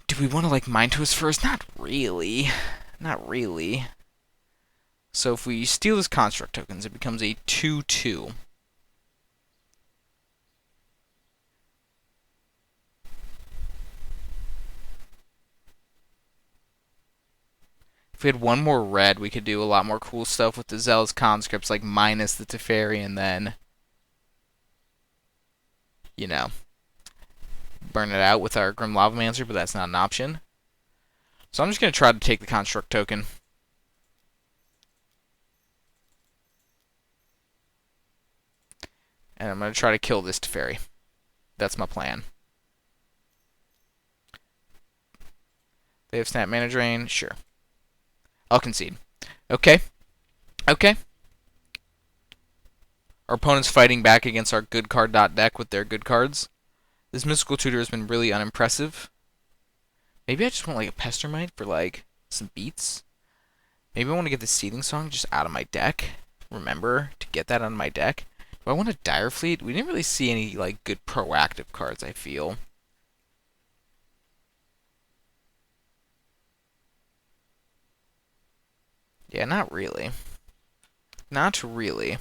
Do we want to like Mind Twist first? Not really. Not really. So if we steal his construct tokens, it becomes a 2/2. If we had one more red, we could do a lot more cool stuff with the Zealous conscripts, like minus the Teferi, and then, you know, burn it out with our Grim Lavamancer, but that's not an option. So I'm just going to try to take the construct token. And I'm going to try to kill this Teferi. That's my plan. They have Snap Mana Drain? Sure. I'll concede. Okay. Okay. Our opponent's fighting back against our good card deck with their good cards. This Mystical Tutor has been really unimpressive. Maybe I just want like a Pestermite for like some beats. Maybe I want to get the Seething Song just out of my deck. Remember to get that out of my deck. Do I want a Dire Fleet? We didn't really see any like good proactive cards, I feel. Yeah, not really. Not really. I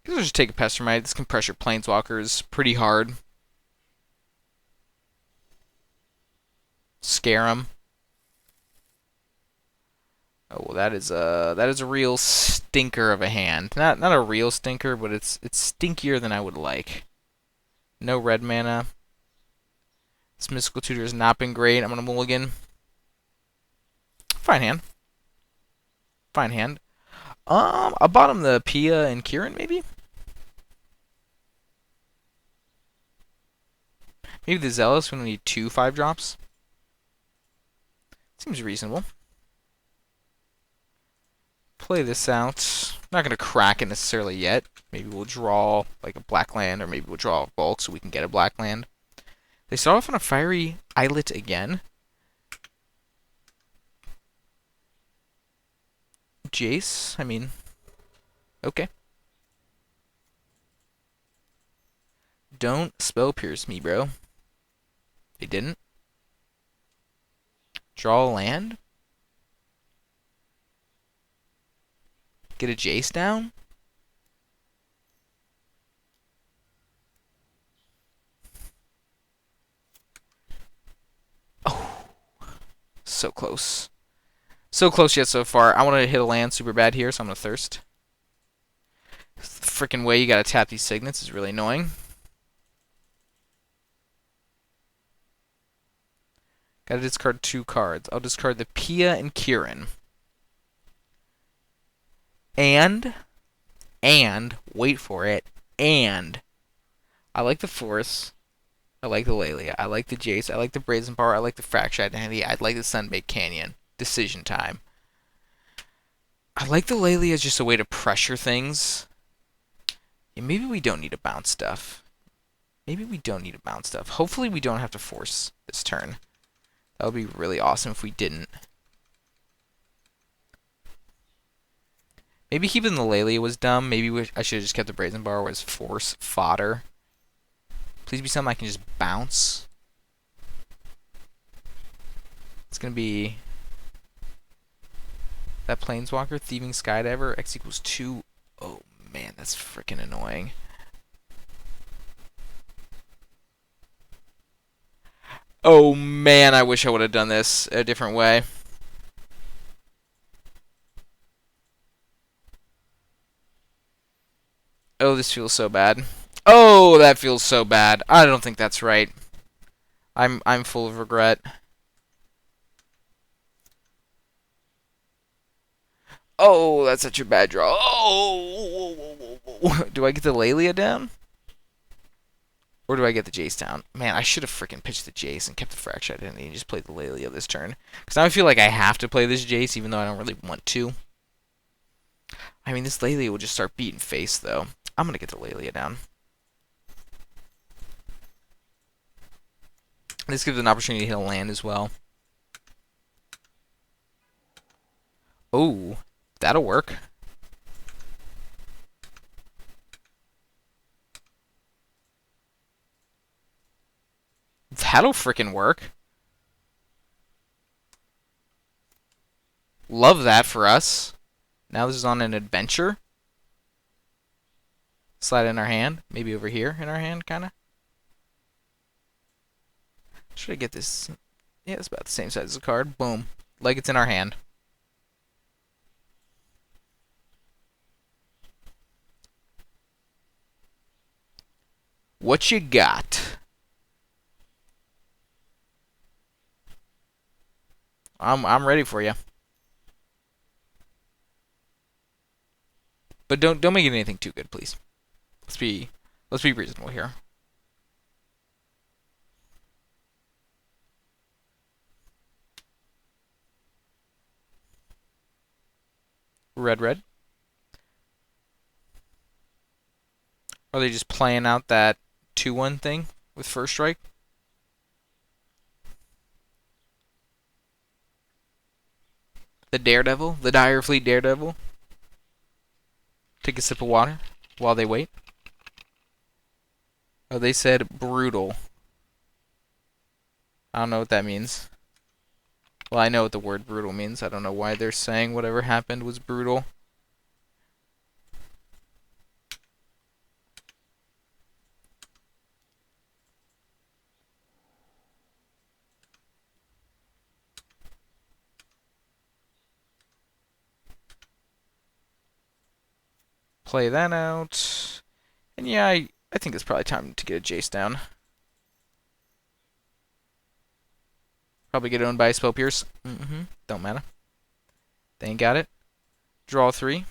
guess I'll just take a Pestermite. This can pressure Planeswalkers pretty hard. Scare them. Oh, well, that is a real stinker of a hand. Not a real stinker, but it's stinkier than I would like. No red mana. This Mystical Tutor has not been great. I'm gonna mulligan. Fine hand. Fine hand. I'll bottom the Pia and Kieran, maybe? Maybe the Zealous when we need 2 5-drops. Seems reasonable. Play this out. Not going to crack it necessarily yet. Maybe we'll draw like a black land, or maybe we'll draw a bulk so we can get a black land. They start off on a Fiery Islet again. Jace, I mean, okay. Don't spell pierce me, bro. They didn't. Draw a land. Get a Jace down. Oh, so close. So close yet so far. I want to hit a land super bad here, so I'm going to Thirst. The freaking way you got to tap these signets is really annoying. Gotta discard 2 cards. I'll discard the Pia and Kieran. And, wait for it, and I like the Force. I like the Lelia. I like the Jace. I like the Brazen Bar. I like the Fractured Identity. I like the Sunbaked Canyon. Decision time. I like the Lelia as just a way to pressure things. Yeah, maybe we don't need to bounce stuff. Maybe we don't need to bounce stuff. Hopefully we don't have to force this turn. That would be really awesome if we didn't. Maybe keeping the Lelia was dumb. Maybe I should have just kept the Brazen Bar as force fodder. Please be something I can just bounce. It's going to be that Planeswalker, Thieving Skydiver, X equals 2. Oh, man, that's freaking annoying. Oh, man, I wish I would have done this a different way. Oh, this feels so bad. Oh, that feels so bad. I don't think that's right. I'm full of regret. Oh, that's such a bad draw. Oh, do I get the Lelia down? Or do I get the Jace down? Man, I should have freaking pitched the Jace and kept the Fractured Identity and just played the Lelia this turn. Because now I feel like I have to play this Jace even though I don't really want to. I mean, this Lelia will just start beating face, though. I'm going to get the Lelia down. This gives an opportunity to hit a land as well. Oh, that'll work. That'll frickin' work. Love that for us. Now this is on an adventure. Slide in our hand. Maybe over here in our hand, kind of. Should I get this? Yeah, it's about the same size as the card. Boom. Like it's in our hand. What you got? I'm ready for you. But don't make it anything too good, please. Let's be reasonable here. Red, red. Are they just playing out that 2-1 thing with first strike? The Daredevil? The Dire Fleet Daredevil? Take a sip of water while they wait. Oh, they said brutal. I don't know what that means. Well, I know what the word brutal means. I don't know why they're saying whatever happened was brutal. Play that out. And yeah, I think it's probably time to get a Jace down. Probably get owned by a Spell Pierce. Don't matter. They ain't got it. Draw 3.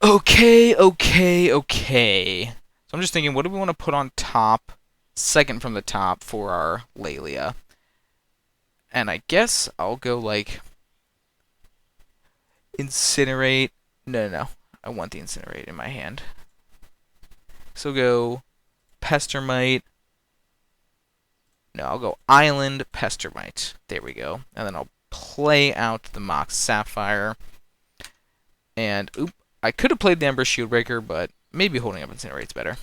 Okay. So I'm just thinking, what do we want to put on top, second from the top for our Laelia? And I guess I'll go like Incinerate. No. I want the Incinerate in my hand. So go Pestermite. No, I'll go Island, Pestermite. There we go. And then I'll play out the Mox Sapphire. And, oop, I could have played the Ember Shieldbreaker, but maybe holding up Incinerate's better.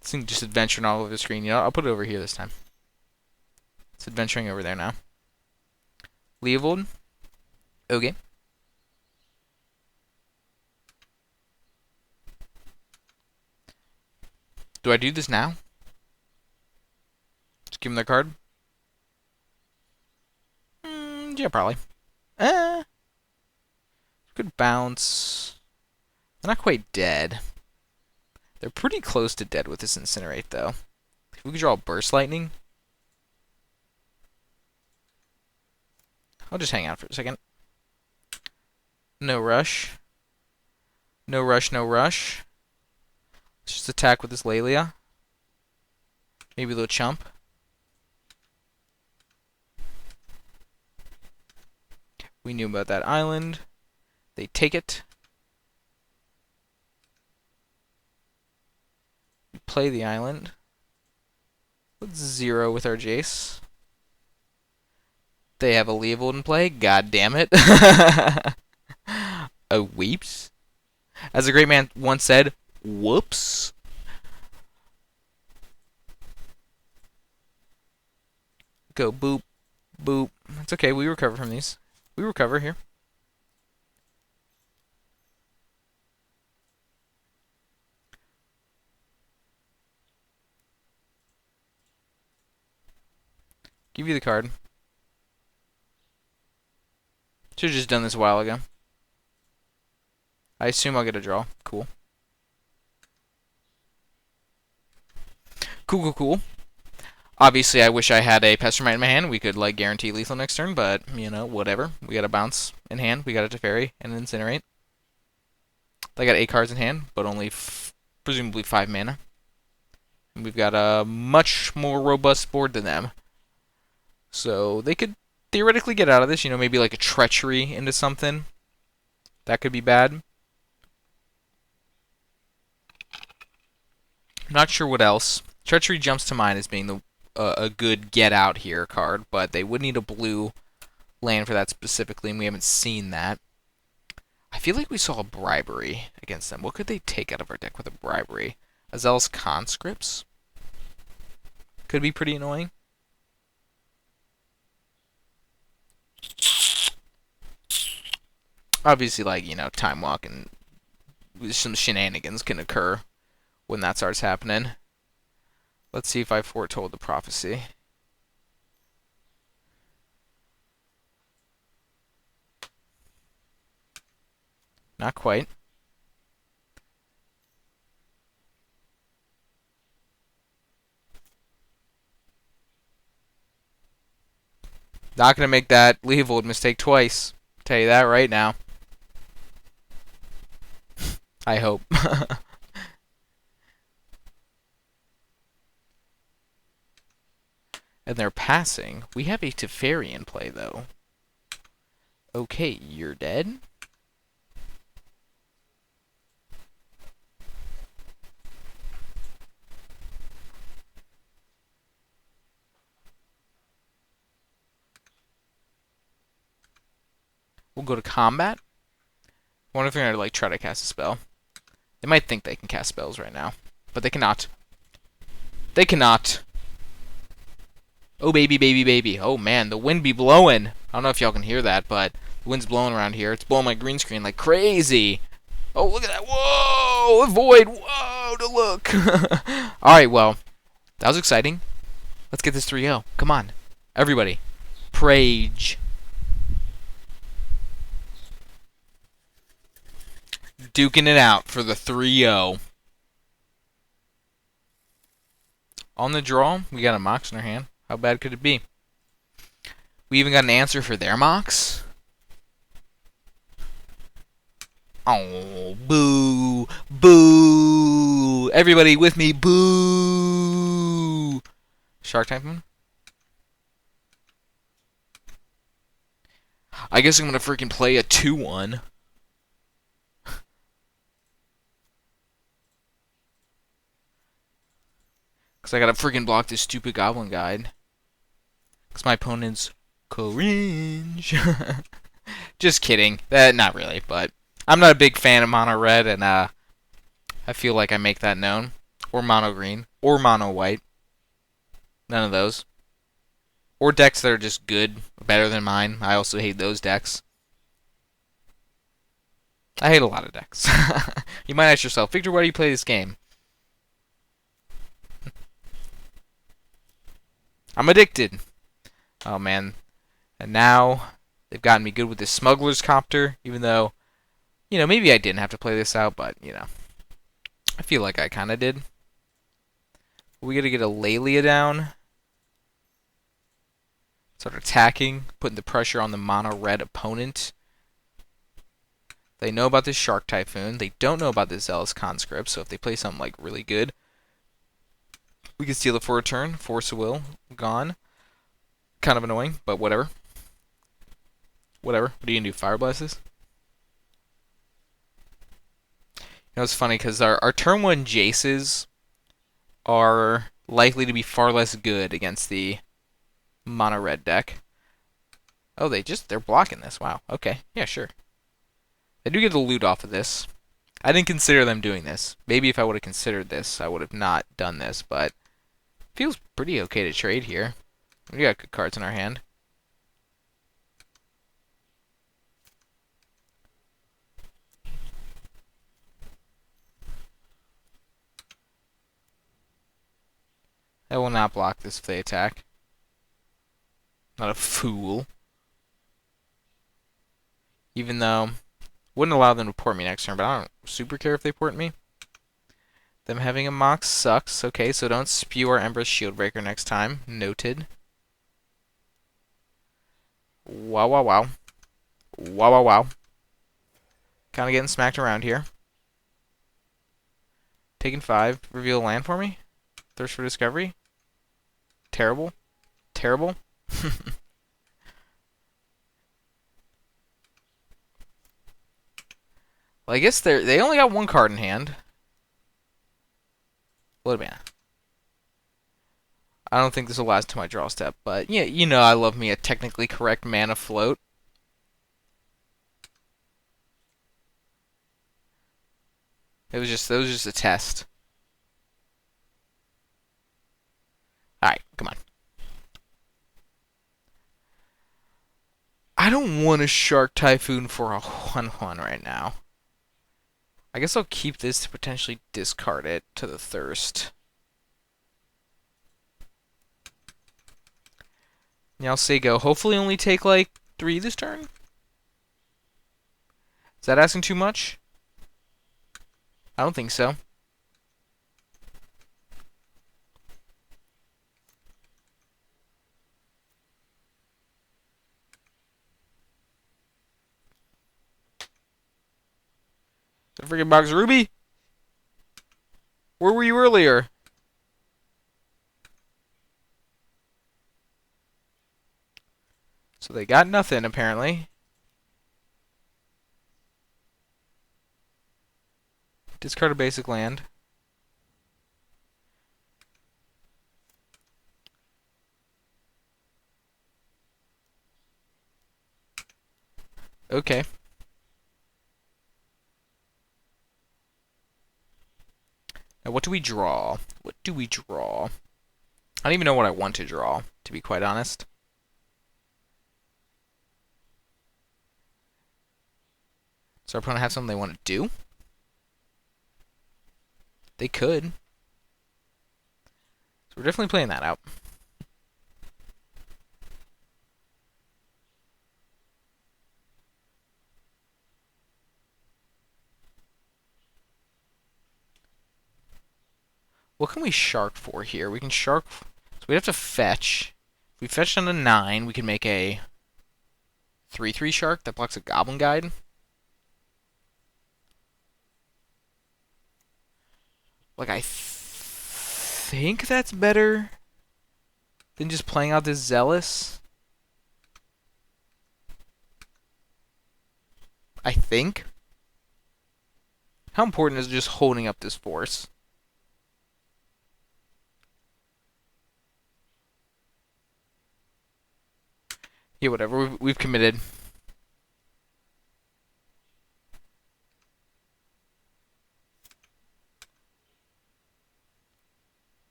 This thing just adventuring all over the screen. You know, I'll put it over here this time. It's adventuring over there now. Leovold. Okay. Do I do this now? Just give him their card? Yeah, probably. Good bounce. They're not quite dead. They're pretty close to dead with this Incinerate, though. If we could draw Burst Lightning. I'll just hang out for a second. No rush. No rush. Let's just attack with this Laelia. Maybe a little chump. We knew about that island. They take it. We play the island. Let's 0 with our Jace. They have a Leovold in play. God damn it. A weeps. As a great man once said, whoops. Go boop, boop. It's okay, we recover from these. We recover here. Give you the card. Should have just done this a while ago. I assume I'll get a draw. Cool. Cool. Obviously, I wish I had a Pestermite in my hand. We could, like, guarantee lethal next turn, but, you know, whatever. We got a Bounce in hand. We got a Teferi and an Incinerate. They got 8 cards in hand, but only presumably 5 mana. And we've got a much more robust board than them. So they could theoretically get out of this, you know, maybe like a Treachery into something. That could be bad. Not sure what else. Treachery jumps to mind as being a good get out here card, but they would need a blue land for that specifically, and we haven't seen that. I feel like we saw a bribery against them. What could they take out of our deck with a bribery? Azel's Conscripts? Could be pretty annoying. Obviously, like, you know, Time Walk and some shenanigans can occur when that starts happening. Let's see if I foretold the prophecy. Not quite. Not going to make that Leovold mistake twice. Tell you that right now. I hope. And they're passing. We have a Teferi in play, though. Okay, you're dead? We'll go to combat. I wonder if they're going to like try to cast a spell. They might think they can cast spells right now, but they cannot. They cannot. Oh, baby, baby, baby. Oh, man, the wind be blowing. I don't know if y'all can hear that, but the wind's blowing around here. It's blowing my green screen like crazy. Oh, look at that. Whoa, avoid. Whoa, to look. All right, well, that was exciting. Let's get this 3-0. Come on, everybody. Prage. Duking it out for the 3-0. On the draw, we got a Mox in our hand. How bad could it be? We even got an answer for their Mox. Oh, boo. Boo. Everybody with me, boo. Shark Typhoon? I guess I'm going to freaking play a 2-1. Because I gotta freaking block this stupid Goblin Guide. Because my opponent's cringe. Just kidding. Not really, but I'm not a big fan of mono red, and I feel like I make that known. Or mono green. Or mono white. None of those. Or decks that are just good, better than mine. I also hate those decks. I hate a lot of decks. You might ask yourself, Victor, why do you play this game? I'm addicted. Oh, man. And now they've gotten me good with this Smuggler's Copter, even though, you know, maybe I didn't have to play this out, but, you know, I feel like I kind of did. We got to get a Lelia down. Start attacking, putting the pressure on the mono-red opponent. They know about this Shark Typhoon. They don't know about this Zealous Conscript, so if they play something, like, really good, we can steal it for a turn. Force of Will, gone. Kind of annoying, but whatever. Whatever. What are you going to do, Fire Blast this? You know, it's funny, because our turn 1 Jaces are likely to be far less good against the mono-red deck. Oh, they're blocking this. Wow. Okay. Yeah, sure. They do get the loot off of this. I didn't consider them doing this. Maybe if I would have considered this, I would have not done this, but feels pretty okay to trade here. We got good cards in our hand. I will not block this if they attack. Not a fool. Even though, wouldn't allow them to port me next turn, but I don't super care if they port me. Them having a Mox sucks. Okay, so don't spew our Ember's Shieldbreaker next time. Noted. Wow, wow, wow. Wow, wow, wow. Kind of getting smacked around here. Taking 5. Reveal a land for me. Thirst for Discovery. Terrible. Terrible. Well, I guess they only got one card in hand. Wait a minute. I don't think this will last to my draw step, but yeah, you know I love me a technically correct mana float. It was just a test. Alright, come on. I don't want a Shark Typhoon for a 1/1 right now. I guess I'll keep this to potentially discard it to the Thirst. Yeah, I'll say go. Hopefully only take like 3 this turn. Is that asking too much? I don't think so. The freaking box, Ruby. Where were you earlier? So they got nothing apparently. Discard a basic land. Okay. Now what do we draw? What do we draw? I don't even know what I want to draw, to be quite honest. Does our opponent have something they want to do? They could. So we're definitely playing that out. What can we shark for here? We can shark... So we have to fetch. If we fetch on a 9, we can make a 3/3 shark that blocks a Goblin Guide. Like, I think that's better than just playing out this Zealous. I think. How important is just holding up this force? Yeah, whatever. We've committed.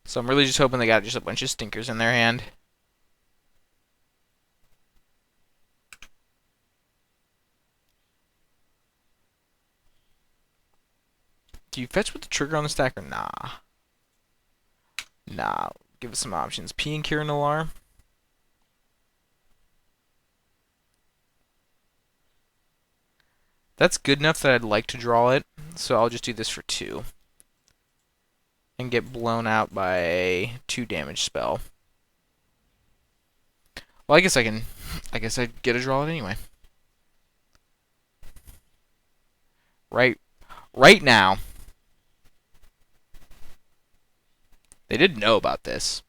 So I'm really just hoping they got just a bunch of stinkers in their hand. Do you fetch with the trigger on the stack or nah? Nah. Give us some options. P and Kieran Alarm. That's good enough that I'd like to draw it, so I'll just do this for 2. And get blown out by a 2 damage spell. Well, I guess I'd get a draw it anyway. Right now. They didn't know about this.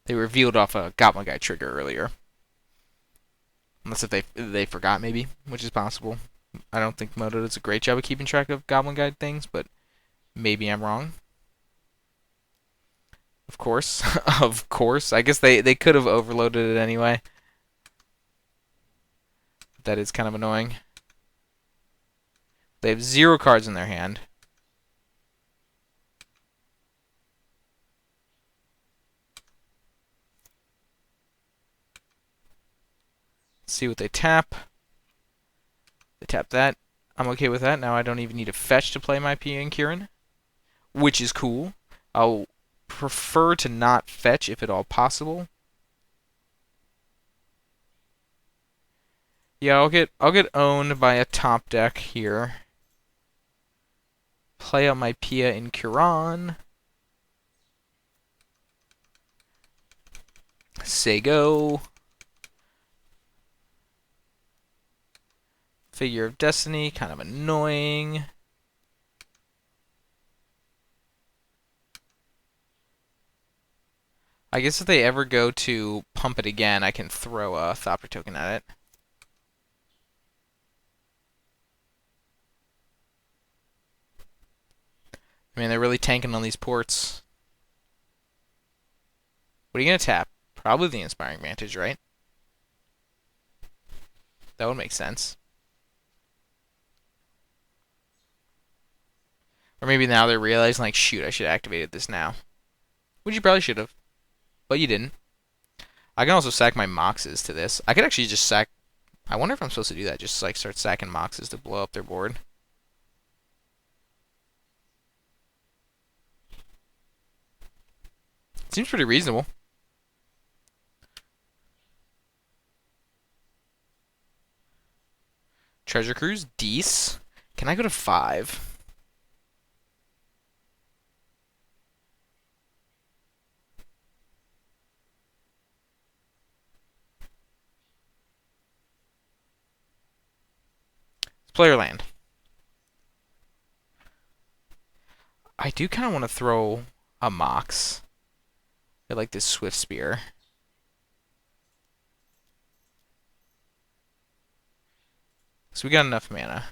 They revealed off a Goblin Guy trigger earlier. Unless if they forgot, maybe, which is possible. I don't think Moto does a great job of keeping track of Goblin Guide things, but maybe I'm wrong. Of course. Of course. I guess they could have overloaded it anyway. That is kind of annoying. They have 0 cards in their hand. Let's see what they tap. They tap that. I'm okay with that. Now I don't even need a fetch to play my P and Kieran, which is cool. I'll prefer to not fetch if at all possible. Yeah, I'll get owned by a top deck here. Play out my Pia in Kiran. Say go. Figure of Destiny, kind of annoying. I guess if they ever go to pump it again, I can throw a Thopter token at it. I mean, they're really tanking on these ports. What are you going to tap? Probably the Inspiring Vantage, right? That would make sense. Or maybe now they're realizing, like, shoot, I should have activated this now. Which you probably should have, but you didn't. I can also sack my Moxes to this. I could actually just sack... I wonder if I'm supposed to do that. Just, like, start sacking Moxes to blow up their board. Seems pretty reasonable. Treasure Cruise, Deece. Can I go to 5? It's player land. I do kind of want to throw a Mox. I like this Swift Spear. So we got enough mana.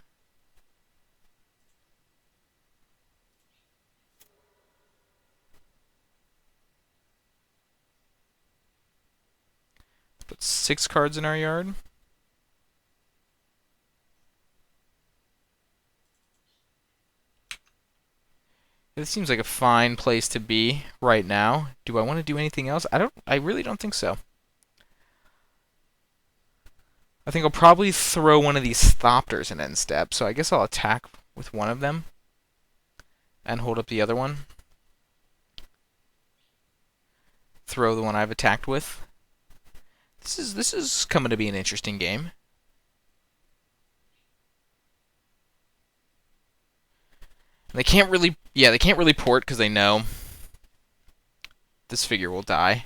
Let's put 6 cards in our yard. This seems like a fine place to be right now. Do I want to do anything else? I really don't think so. I think I'll probably throw one of these Thopters in end step, so I guess I'll attack with one of them and hold up the other one. Throw the one I've attacked with. This is coming to be an interesting game. They can't really port because they know this figure will die.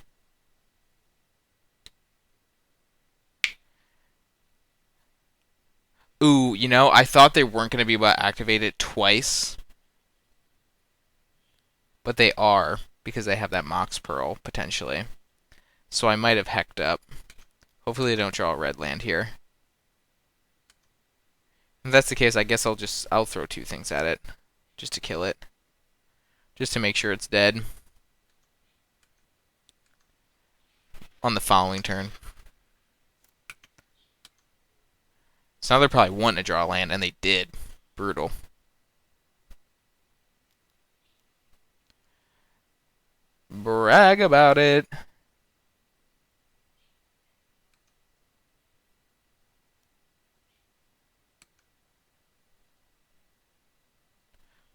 Ooh, you know, I thought they weren't going to be able to activate it twice. But they are, because they have that Mox Pearl, potentially. So I might have hecked up. Hopefully they don't draw a red land here. If that's the case, I guess I'll throw 2 things at it. Just to kill it. Just to make sure it's dead. On the following turn. So now they're probably wanting to draw a land, and they did. Brutal. Brag about it.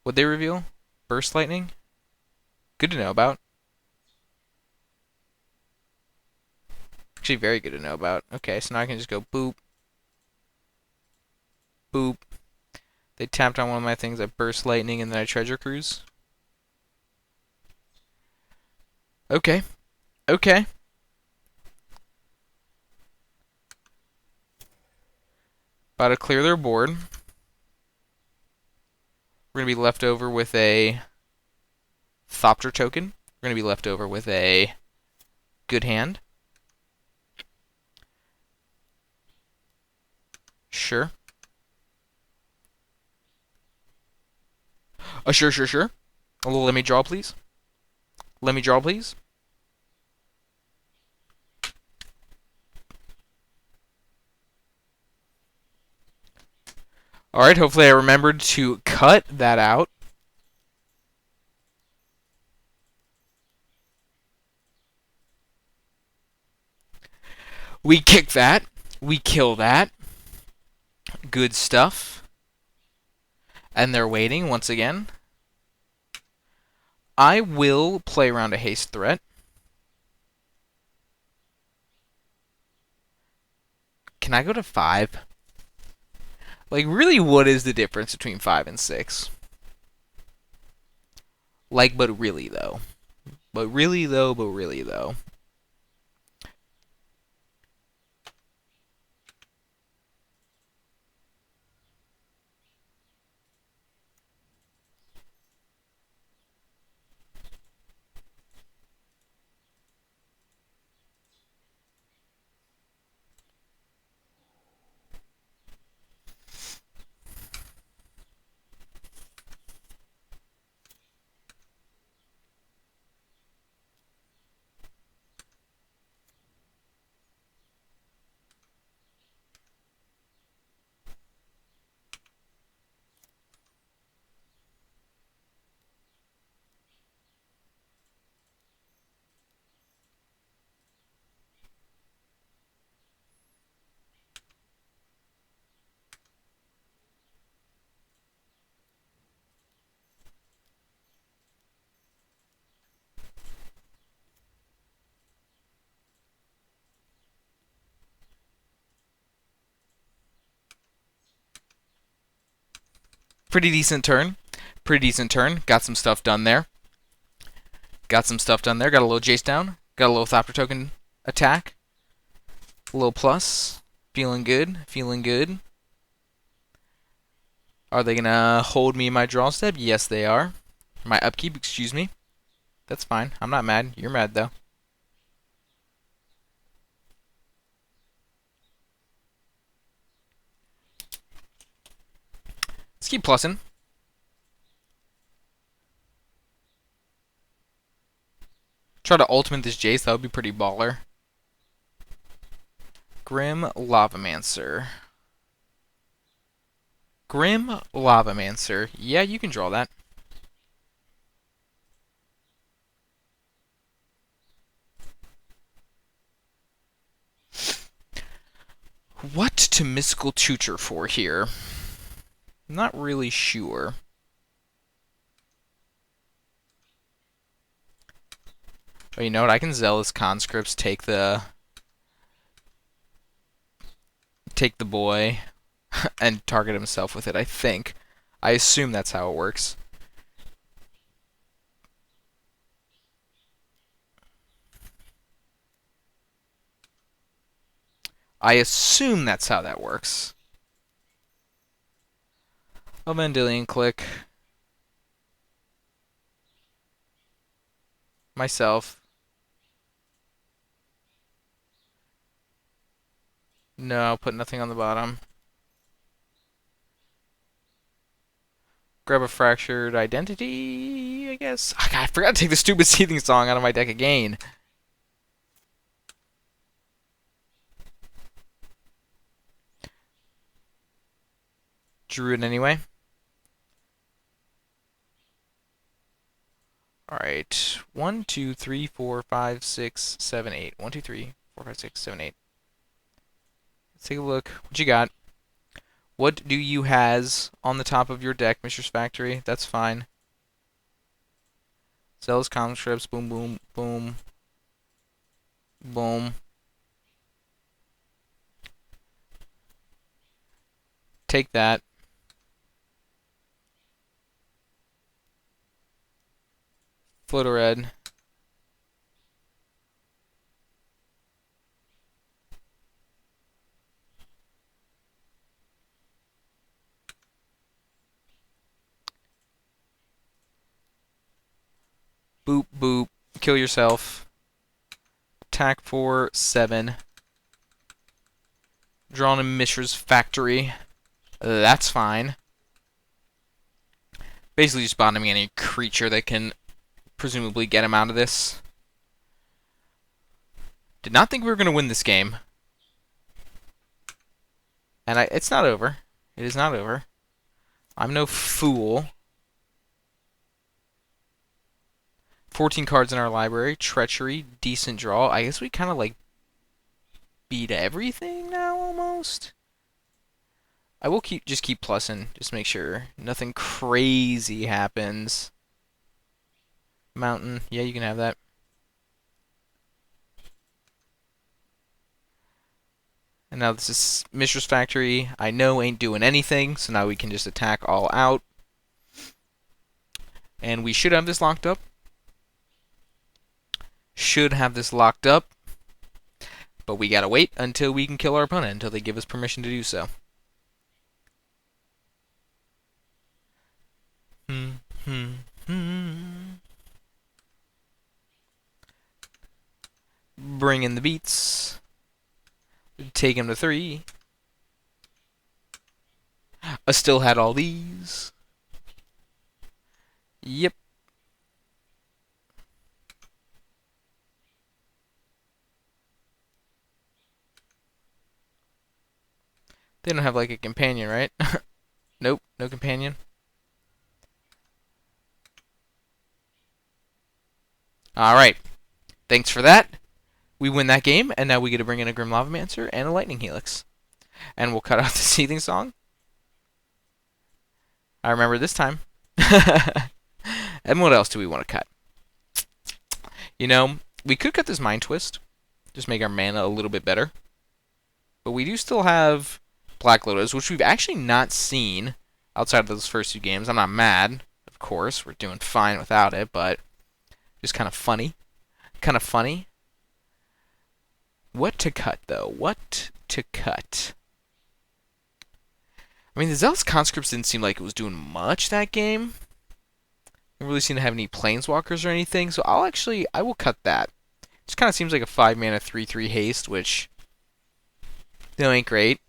What'd they reveal? Burst Lightning? Good to know about. Actually, very good to know about. Okay, so now I can just go boop. Boop. They tapped on one of my things. I Burst Lightning, and then I Treasure Cruise. Okay. Okay. About to clear their board. We're going to be left over with a Thopter token. We're going to be left over with a good hand. Sure. Sure. A little let me draw, please. Let me draw, please. Alright, hopefully I remembered to cut that out. We kick that. We kill that. Good stuff. And they're waiting once again. I will play around a haste threat. Can I go to 5? Like, really, what is the difference between 5 and 6? Like, but really, though. But really, though. Pretty decent turn. Pretty decent turn. Got some stuff done there. Got some stuff done there. Got a little Jace down. Got a little Thopter token attack. A little plus. Feeling good. Feeling good. Are they going to hold me in my draw step? Yes, they are. My upkeep, excuse me. That's fine. I'm not mad. You're mad, though. Let's keep plussing. Try to ultimate this Jace. That would be pretty baller. Grim Lavamancer. Grim Lavamancer. Yeah, you can draw that. What to Mystical Tutor for here? Not really sure. But you know what? I can Zealous Conscripts take the boy and target himself with it, I think. I assume that's how it works. I assume that's how that works. A Vendilion click. Myself. No, put nothing on the bottom. Grab a Fractured Identity, I guess. Oh, God, I forgot to take the stupid Seething Song out of my deck again. Drew it anyway. Alright. 1, 2, 3, 4, 5, 6, 7, 8. 1, 2, 3, 4, 5, 6, 7, 8. Let's take a look. What you got? What do you has on the top of your deck, Mishra's Factory? That's fine. Zealous Conscripts. Boom, boom, boom. Boom. Take that. Floater Red. Boop, boop. Kill yourself. Attack for 7. Drawn in Mishra's Factory. That's fine. Basically just bottoming any creature that can presumably get him out of this. Did not think we were going to win this game. And it's not over. It is not over. I'm no fool. 14 cards in our library. Treachery. Decent draw. I guess we kind of like beat everything now almost. I will just keep plussing. Just make sure nothing crazy happens. Mountain. Yeah, you can have that. And now this is Mishra's Factory. I know ain't doing anything, so now we can just attack all out. And we should have this locked up. Should have this locked up. But we gotta wait until we can kill our opponent, until they give us permission to do so. Bring in the beats. Take him to 3. I still had all these. Yep. They don't have like a companion, right? Nope, no companion. Alright. Thanks for that. We win that game, and now we get to bring in a Grim Lavamancer and a Lightning Helix. And we'll cut out the Seething Song. I remember this time. And what else do we want to cut? You know, we could cut this Mind Twist. Just make our mana a little bit better. But we do still have Black Lotus, which we've actually not seen outside of those first 2 games. I'm not mad, of course. We're doing fine without it, but just kind of funny. Kind of funny. What to cut, though? What to cut? I mean, the Zealous Conscripts didn't seem like it was doing much that game. Didn't really seem to have any Planeswalkers or anything, so I will cut that. Just kind of seems like a 5-mana 3/3 haste, which ain't great.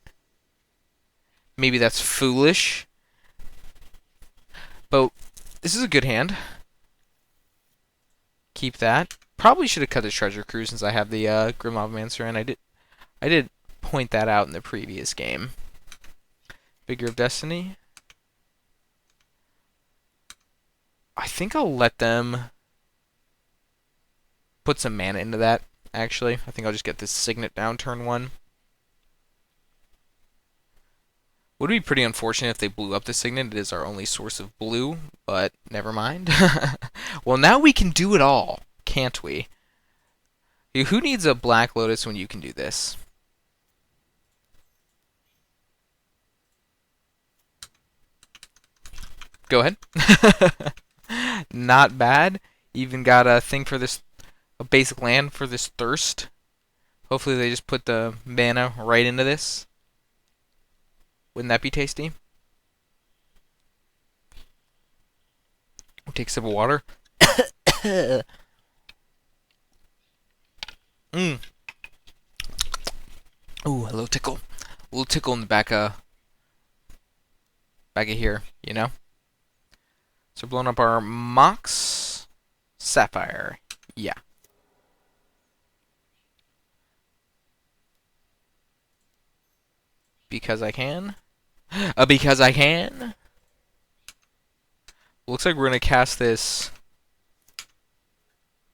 Maybe that's foolish. But this is a good hand. Keep that. Probably should have cut the Treasure Cruise since I have the Grim Lavamancer, and I did point that out in the previous game. Figure of Destiny. I think I'll let them put some mana into that, actually. I think I'll just get this Signet down turn 1. Would be pretty unfortunate if they blew up the Signet. It is our only source of blue, but never mind. Well, now we can do it all, can't we? Who needs a Black Lotus when you can do this? Go ahead. Not bad. Even got a thing for this, a basic land for this Thirst. Hopefully they just put the mana right into this. Wouldn't that be tasty? We'll take a sip of water. Ooh, a little tickle. A little tickle in the back of here, you know? So blowing up our Mox Sapphire. Yeah. Because I can. Because I can. Looks like we're going to cast this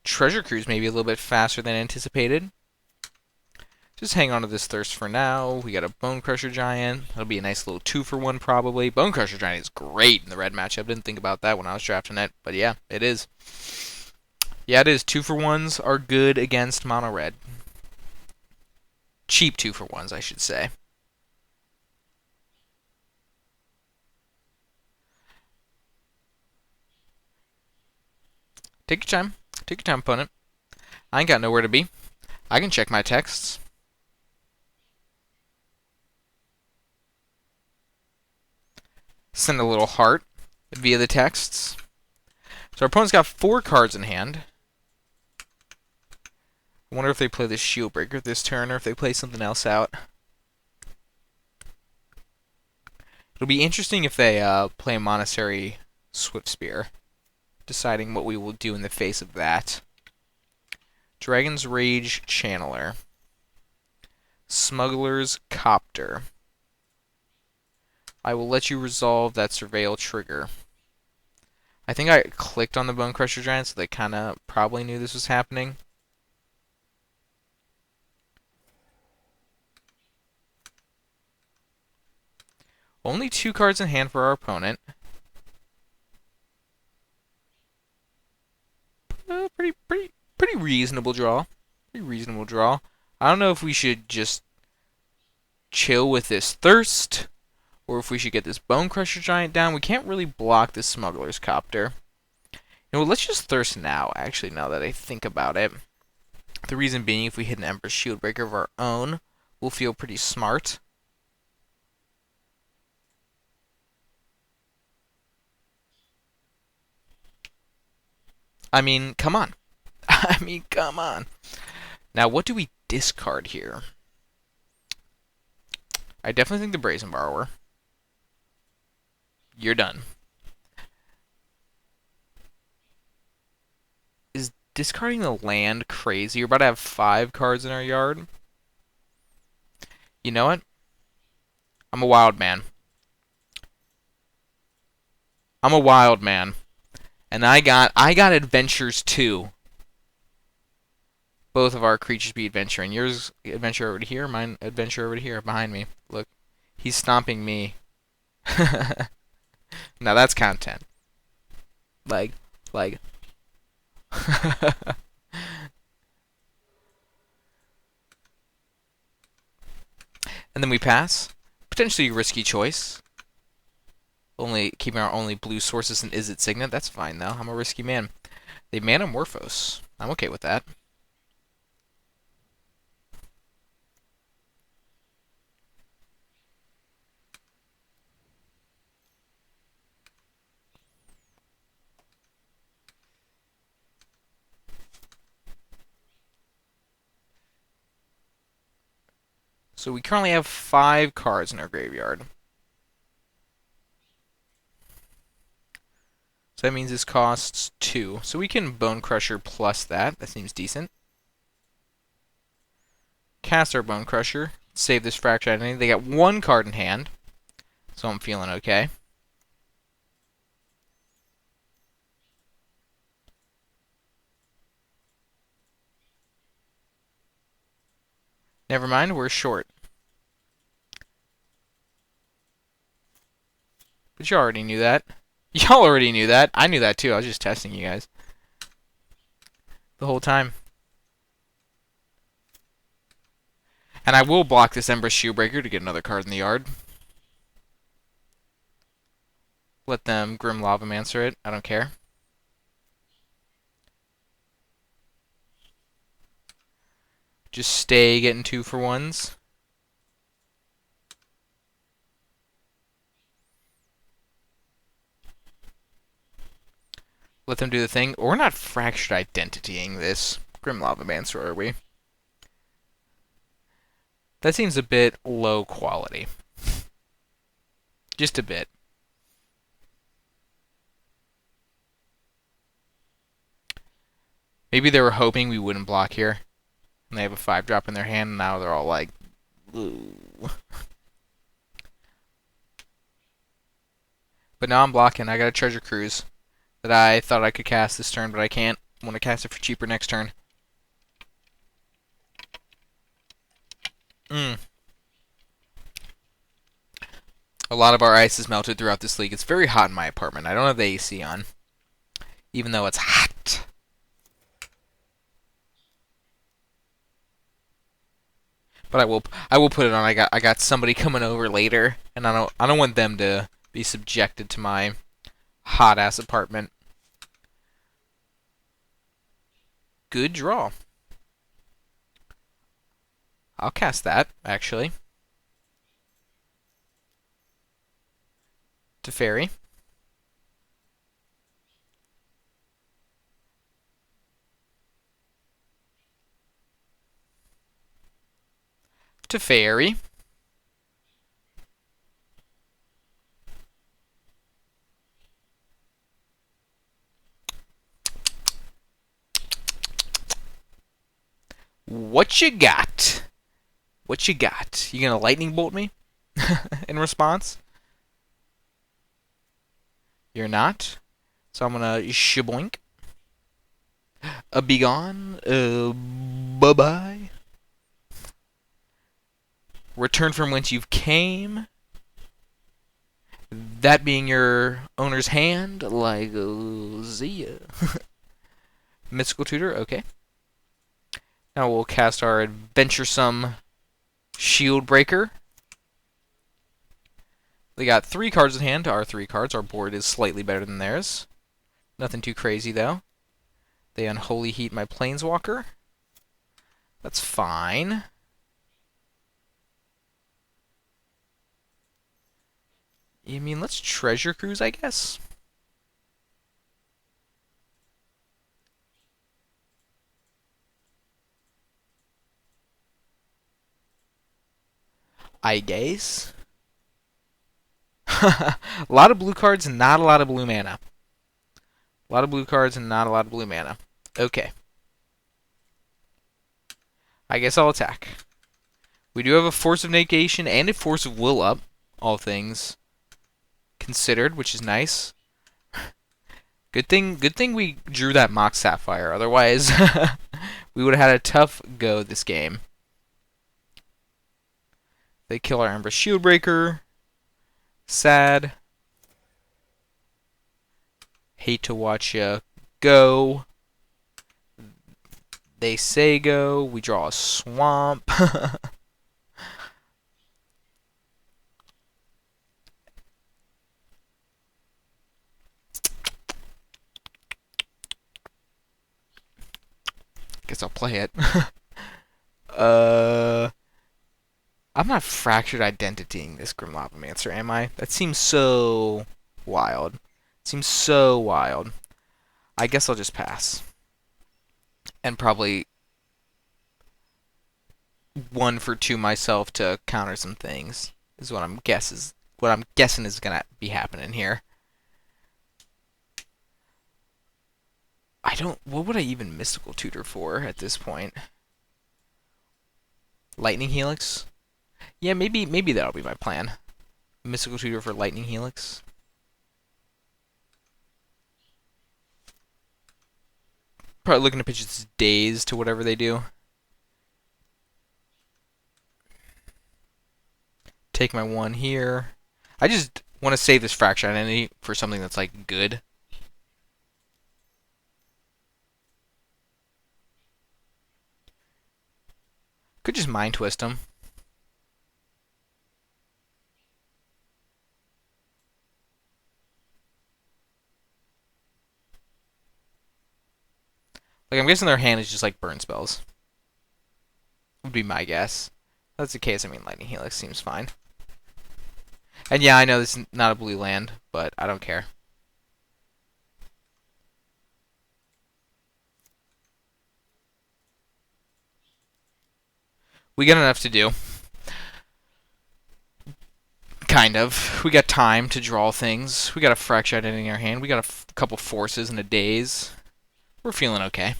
Treasure Cruise maybe a little bit faster than anticipated. Just hang on to this Thirst for now. We got a Bone Crusher Giant. That'll be a nice little 2-for-1 probably. Bone Crusher Giant is great in the red matchup. Didn't think about that when I was drafting it, but yeah, it is. Yeah, it is. 2-for-1s are good against mono red. Cheap 2-for-1s, I should say. Take your time. Take your time, opponent. I ain't got nowhere to be. I can check my texts. Send a little heart via the texts. So our opponent's got 4 cards in hand. I wonder if they play the Shield Breaker this turn or if they play something else out. It'll be interesting if they play a Monastery Swift Spear, deciding what we will do in the face of that. Dragon's Rage Channeler. Smuggler's Copter. I will let you resolve that Surveil trigger. I think I clicked on the Bone Crusher Giant, so they kind of probably knew this was happening. Only 2 cards in hand for our opponent. Pretty reasonable draw. Pretty reasonable draw. I don't know if we should just chill with this Thirst, or if we should get this Bone Crusher Giant down. We can't really block this Smuggler's Copter. You know, let's just Thirst now, actually, now that I think about it. The reason being, if we hit an Emperor's Shield Breaker of our own, we'll feel pretty smart. I mean, come on. I mean, come on. Now, what do we discard here? I definitely think the Brazen Borrower. You're done. Is discarding the land crazy? We're about to have 5 cards in our yard. You know what? I'm a wild man. I'm a wild man. And I got adventures too. Both of our creatures be adventuring. Yours adventure over to here, mine adventure over to here behind me. Look. He's stomping me. Now that's content. Like. And then we pass. Potentially a risky choice. Only keeping our only blue sources in Izzet Signet. That's fine though. I'm a risky man. They Manamorphose. I'm okay with that. So we currently have 5 cards in our graveyard. So that means this costs 2. So we can Bone Crusher plus that. That seems decent. Cast our Bone Crusher. Save this Fractured Identity. They got 1 card in hand. So I'm feeling okay. Never mind, we're short. But you already knew that. Y'all already knew that. I knew that too. I was just testing you guys. The whole time. And I will block this Ember Shieldbreaker to get another card in the yard. Let them Grim Lavamancer it. I don't care. Just stay getting 2-for-1s. Let them do the thing. We're not Fractured Identitying this Grim Lavamancer, are we? That seems a bit low quality. Just a bit. Maybe they were hoping we wouldn't block here. And they have a 5-drop in their hand, and now they're all like, ooh. But now I'm blocking. I got a Treasure Cruise that I thought I could cast this turn, but I can't. I want to cast it for cheaper next turn. A lot of our ice is melted throughout this league. It's very hot in my apartment. I don't have the AC on, even though it's hot. But I will put it on. I got somebody coming over later, and I don't want them to be subjected to my hot ass apartment. Good draw. I'll cast that, actually. To Fairy. To Fairy. What you got? What you got? You gonna lightning bolt me in response? You're not. So I'm gonna shaboink. Be gone. Bye bye. Return from whence you've came. That being your owner's hand, like see ya. Mystical Tutor, okay. Now we'll cast our adventuresome Shield Breaker. They got 3 cards in hand. Our 3 cards. Our board is slightly better than theirs. Nothing too crazy though. They Unholy Heat my Planeswalker. That's fine. I mean, let's Treasure Cruise, I guess. I guess. A lot of blue cards and not a lot of blue mana. A lot of blue cards and not a lot of blue mana. Okay. I guess I'll attack. We do have a Force of Negation and a Force of Will up, all things considered, which is nice. Good thing we drew that Mox Sapphire. Otherwise, we would have had a tough go this game. They kill our Ember Shieldbreaker. Sad. Hate to watch ya go. They say go. We draw a swamp. Guess I'll play it. uh, I'm not fractured identitying this Grim Lavamancer, am I? That seems so wild. Seems so wild. I guess I'll just pass. And probably 1 for 2 myself to counter some things is what I'm guessing is gonna be happening here. What would I even Mystical Tutor for at this point? Lightning Helix? Yeah, maybe that'll be my plan. Mystical Tutor for Lightning Helix. Probably looking to pitch its Daze to whatever they do. Take my 1 here. I just want to save this Fracture Identity for something that's, like, good. Could just Mind Twist him. Like, I'm guessing their hand is just like burn spells. Would be my guess. If that's the case, I mean, Lightning Helix seems fine. And yeah, I know this is not a blue land, but I don't care. We got enough to do. Kind of. We got time to draw things. We got a Fracture Identity in our hand. We got a couple Forces and a Daze. We're feeling okay.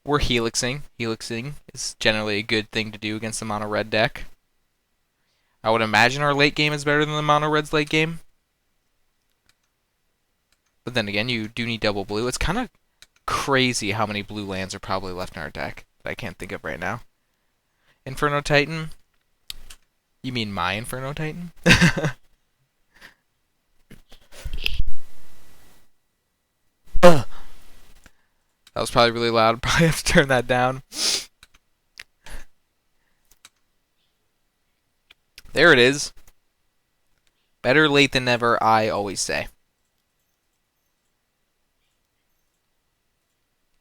We're Helixing. Helixing is generally a good thing to do against the mono red deck. I would imagine our late game is better than the mono red's late game. But then again, you do need double blue. It's kind of crazy how many blue lands are probably left in our deck that I can't think of right now. Inferno Titan? You mean my Inferno Titan? That was probably really loud. Probably have to turn that down. There it is. Better late than never, I always say.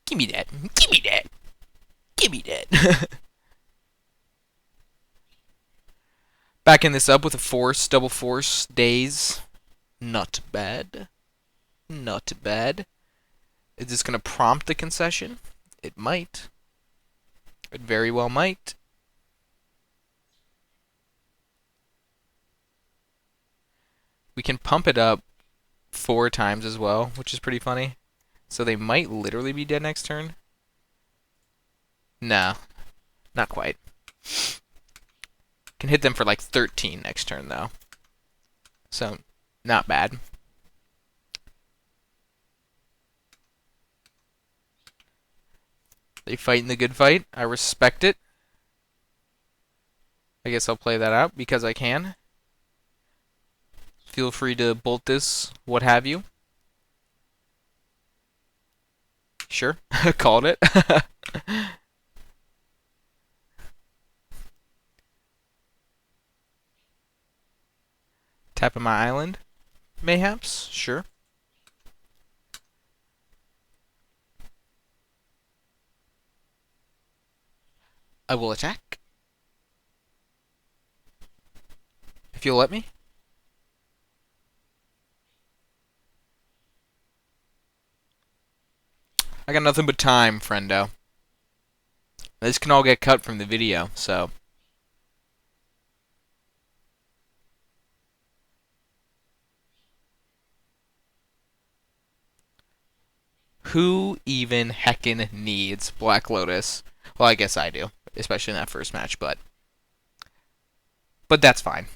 Give me that. Give me that. Give me that. Backing this up with a Force, double Force, Daze. Not bad. Not bad. Is this going to prompt the concession? It might. It very well might. We can pump it up 4 times as well, which is pretty funny. So they might literally be dead next turn. No, not quite. Can hit them for like 13 next turn, though. So, not bad. They fighting the good fight. I respect it. I guess I'll play that out because I can. Feel free to bolt this, what have you. Sure, called it. Tapping my island, mayhaps, sure. I will attack. If you'll let me. I got nothing but time, friendo. This can all get cut from the video, so. Who even heckin' needs Black Lotus? Well, I guess I do, especially in that first match, but that's fine.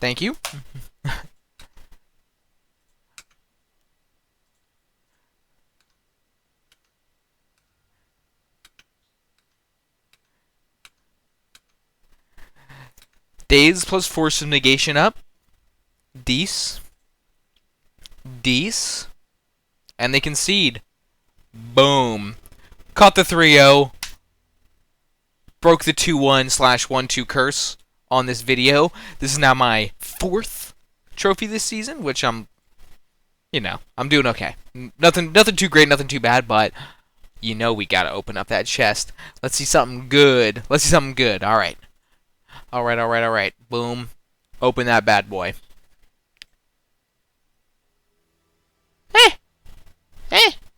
Thank you. Daze plus Force of Negation up. Dece. Dees. And they concede. Boom. Caught the 3-0. Broke the 2-1/1-2 curse on this video. This is now my 4th trophy this season, which I'm doing okay. Nothing too great, nothing too bad, but we gotta open up that chest. Let's see something good. Alright. Alright. Boom. Open that bad boy.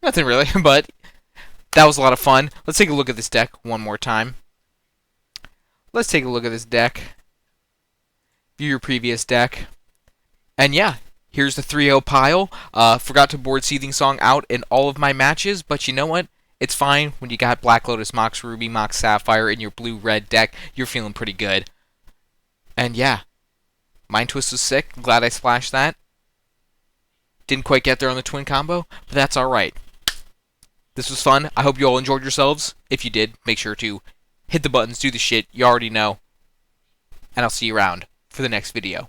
Nothing really, but that was a lot of fun. Let's take a look at this deck one more time. Let's take a look at this deck. View your previous deck. And yeah, here's the 3-0 pile. Forgot to board Seething Song out in all of my matches, but you know what? It's fine when you got Black Lotus, Mox Ruby, Mox Sapphire in your blue-red deck. You're feeling pretty good. And yeah, Mind Twist was sick. I'm glad I splashed that. Didn't quite get there on the twin combo, but that's alright. This was fun. I hope you all enjoyed yourselves. If you did, make sure to hit the buttons, do the shit you already know. And I'll see you around for the next video.